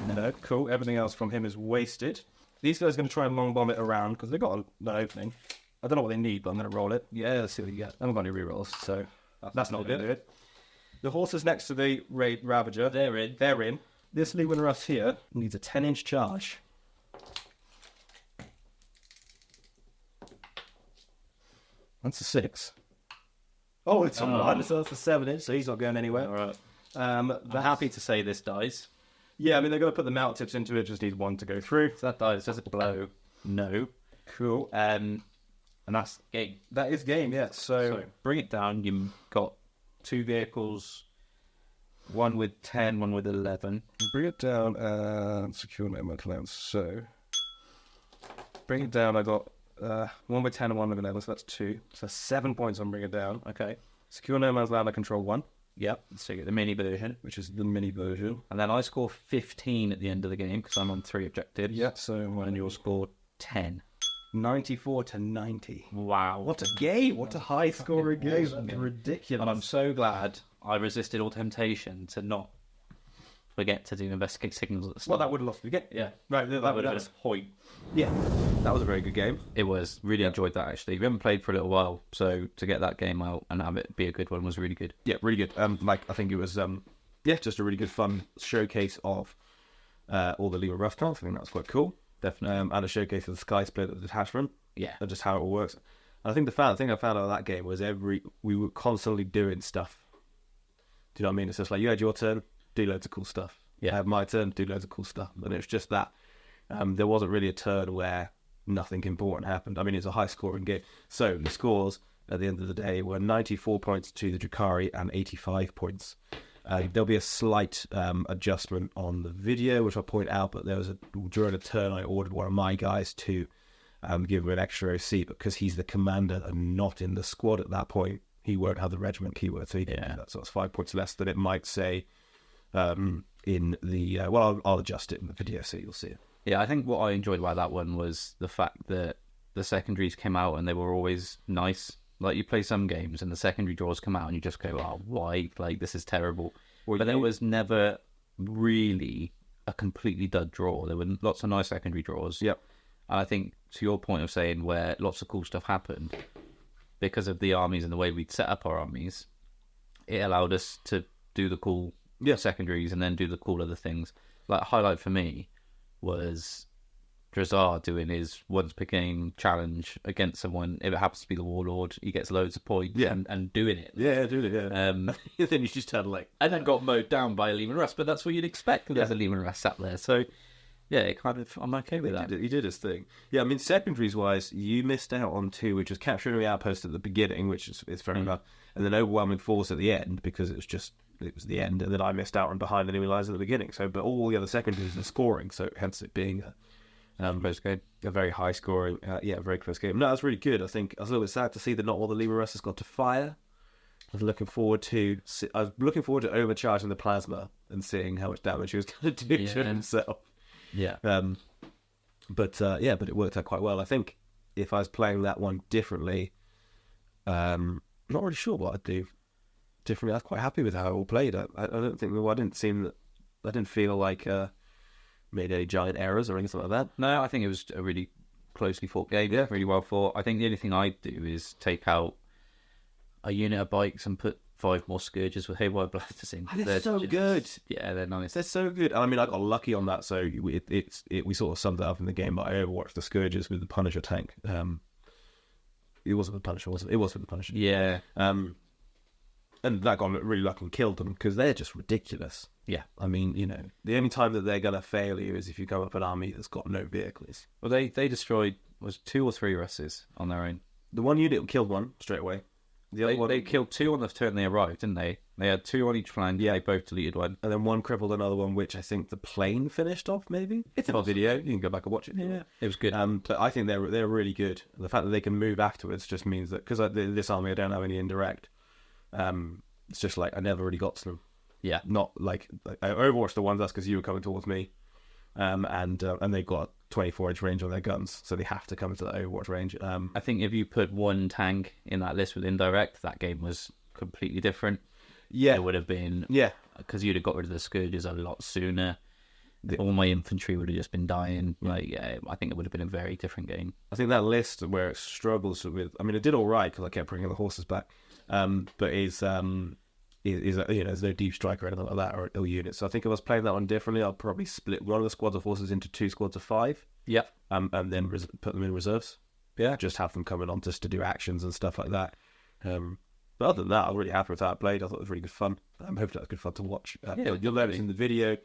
No. Cool. Everything else from him is wasted. These guys are going to try and long bomb it around because they've got an opening. I don't know what they need, but I'm going to roll it. Yeah, let's see what you get. I haven't got any rerolls, so that's not going to do it. The horses next to the Raid Ravager. They're in. They're in. This Lehman Russ here needs a 10-inch charge. That's a 6. Oh, it's a 1, so that's a 7-inch, so he's not going anywhere. All right. I'm Happy to say this dies. Yeah, I mean, they're going to put the mount tips into it, just needs 1 to go through. So that dies. Does it blow? No. Cool. And that's game. That is game, yeah. So bring it down. You've got 2 vehicles, one with 10, one with 11. Bring it down and secure my clowns. So bring it down. I got 1 with 10 and 1 with 11, so that's 2. So 7 points I'm bringing down. Okay. Secure No Man's Land, I control 1, Yep. So you get the mini version. which is the mini version. And then I score 15 at the end of the game because I'm on 3 objectives. Yeah, so And you'll score 10. 94 to 90. Wow. What a game! What a high scoring game! That's ridiculous. And I'm so glad I resisted all temptation to not forget to do investigate signals at the Well, start. that would have lost the game. Yeah. Right, That would have been a point. Yeah, that was a very good game. It was. Really enjoyed that, actually. We haven't played for a little while, so to get that game out and have it be a good one was really good. Yeah, really good. I think it was, just a really good fun showcase of all the Lima Rough cards. I think that was quite cool. Definitely. And a showcase of the Sky Split, the detachment. Yeah. And just how it all works. And I think the thing I found out of that game was we were constantly doing stuff. Do you know what I mean? It's just like, you had your turn, do loads of cool stuff. Yeah. I have my turn, do loads of cool stuff. And it was just that. There wasn't really a turn where nothing important happened. I mean, it's a high-scoring game. So the scores at the end of the day were 94 points to the Drukhari and 85 points. There'll be a slight adjustment on the video, which I'll point out, but during a turn I ordered one of my guys to give him an extra OC, because he's the commander and not in the squad at that point. He won't have the regiment keyword, so so it's 5 points less than it might say in the... I'll adjust it in the video so you'll see it. Yeah, I think what I enjoyed about that one was the fact that the secondaries came out and they were always nice. Like, you play some games and the secondary draws come out and you just go, oh, why? Like, this is terrible. But there was never really a completely dud draw. There were lots of nice secondary draws. Yep. And I think, to your point of saying where lots of cool stuff happened, because of the armies and the way we'd set up our armies, it allowed us to do the cool secondaries and then do the cool other things. Like, highlight for me was Drazar doing his once per game challenge against someone. If it happens to be the Warlord, he gets loads of points and doing it. Yeah, doing it, yeah. Then you just had and then got mowed down by a Lehman Russ, but that's what you'd expect. There's a Lehman Russ sat there. So, yeah, I'm okay with that. He did his thing. Yeah, I mean, secondaries-wise, you missed out on 2, which was capturing the outpost at the beginning, which is fair enough, and then overwhelming force at the end, because it was the end, and then I missed out on behind enemy lines at the beginning. So, but all the other secondaries are scoring, so hence it being Close game. a very high scoring, very close game. No, that's really good. I think I was a little bit sad to see that not all the Lima Russ has got to fire. I was looking forward to overcharging the plasma and seeing how much damage he was going to do to himself. Yeah. But it worked out quite well. I think if I was playing that one differently, not really sure what I'd do differently. I was quite happy with how it all played. I didn't feel like made any giant errors or anything like that. No, I think it was a really closely fought game. Yeah, really well fought. I think the only thing I'd do is take out a unit of bikes and put 5 more Scourges with Haywire Blasters in. They're so good. Yeah, they're nice. They're so good. I mean, I got lucky on that, so we sort of summed it up in the game, but I overwatched the Scourges with the Punisher tank. It wasn't the Punisher, was it? It was with the Punisher. Yeah. And that got really lucky and killed them, because they're just ridiculous. Yeah. I mean, the only time that they're going to fail you is if you come up an army that's got no vehicles. Well, they destroyed, 2 or 3 Russes on their own. The one unit killed one straight away. The other one, they killed 2 on the turn they arrived, didn't they? They had 2 on each flank. Yeah, they both deleted one. And then one crippled another one, which I think the plane finished off, maybe? It's a video. You can go back and watch it. Yeah, it was good. But I think they're really good. The fact that they can move afterwards just means that, because this army I don't have any indirect, it's just like I never really got to them. Yeah. Not like I overwatched the ones, that's because you were coming towards me. And they've got 24-inch range on their guns, so they have to come into the Overwatch range. I think if you put one tank in that list with indirect, that game was completely different. Yeah. It would have been... Yeah. Because you'd have got rid of the Scourges a lot sooner. All my infantry would have just been dying. I think it would have been a very different game. I think that list where it struggles with... I mean, it did all right, because I kept bringing the horses back. But there's no deep strike or anything like that, or unit. So I think if I was playing that one differently, I'll probably split one of the squads of horses into 2 squads of 5. Yeah. And then put them in reserves. Yeah. Just have them coming on just to do actions and stuff like that. But other than that, I was really happy with how it played. I thought it was really good fun. I'm hoping that was good fun to watch. You'll notice in the video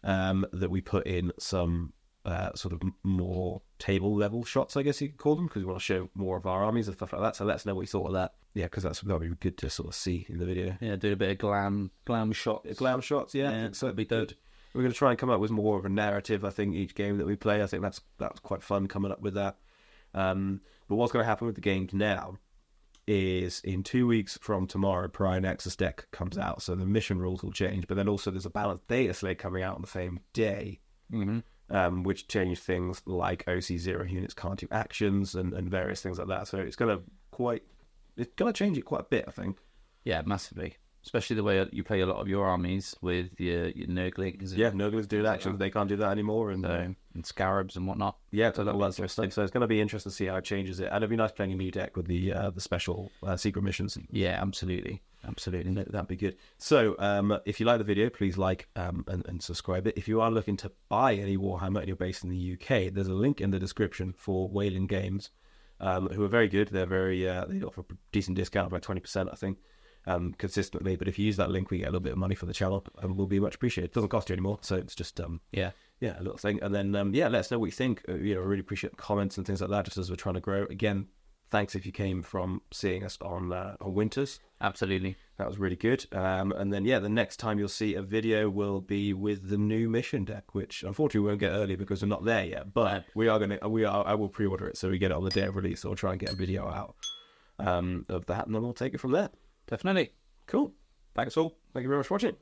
that we put in some sort of more table level shots, I guess you could call them, because we want to show more of our armies and stuff like that. So let us know what you thought of that. Yeah, because that'll be good to sort of see in the video. Yeah, do a bit of glam shots. Glam shots, yeah. So it'd be good. We're going to try and come up with more of a narrative, I think, each game that we play. I think that's quite fun coming up with that. But what's going to happen with the games now is in 2 weeks from tomorrow, Prime Nexus deck comes out, so the mission rules will change. But then also there's a balanced data slate coming out on the same day, which change things like OC0 units can't do actions and various things like that. So it's going to change it quite a bit, I think. Yeah, massively. Especially the way you play a lot of your armies with your Nurglings. Yeah, Nurglings do actions. They can't do that anymore. And Scarabs and whatnot. Yeah, so all that sort of stuff. So it's going to be interesting to see how it changes it. And it'd be nice playing a new deck with the special secret missions. Yeah, absolutely. Absolutely. That'd be good. So if you like the video, please like and subscribe it. If you are looking to buy any Warhammer and you're based in the UK, there's a link in the description for Whaling Games, who are very good. They're very, they offer a decent discount, about 20%, I think. Consistently, but if you use that link, we get a little bit of money for the channel, and will be much appreciated. It doesn't cost you anymore, so it's just a little thing. And then let us know what you think. I really appreciate the comments and things like that, just as we're trying to grow. Again, thanks if you came from seeing us on Winters. Absolutely, that was really good. And then the next time you'll see a video will be with the new mission deck, which unfortunately we won't get early because we're not there yet. But I will pre-order it so we get it on the day of release. So we'll try and get a video out of that, and then we'll take it from there. Definitely. Cool. Thanks all. Thank you very much for watching.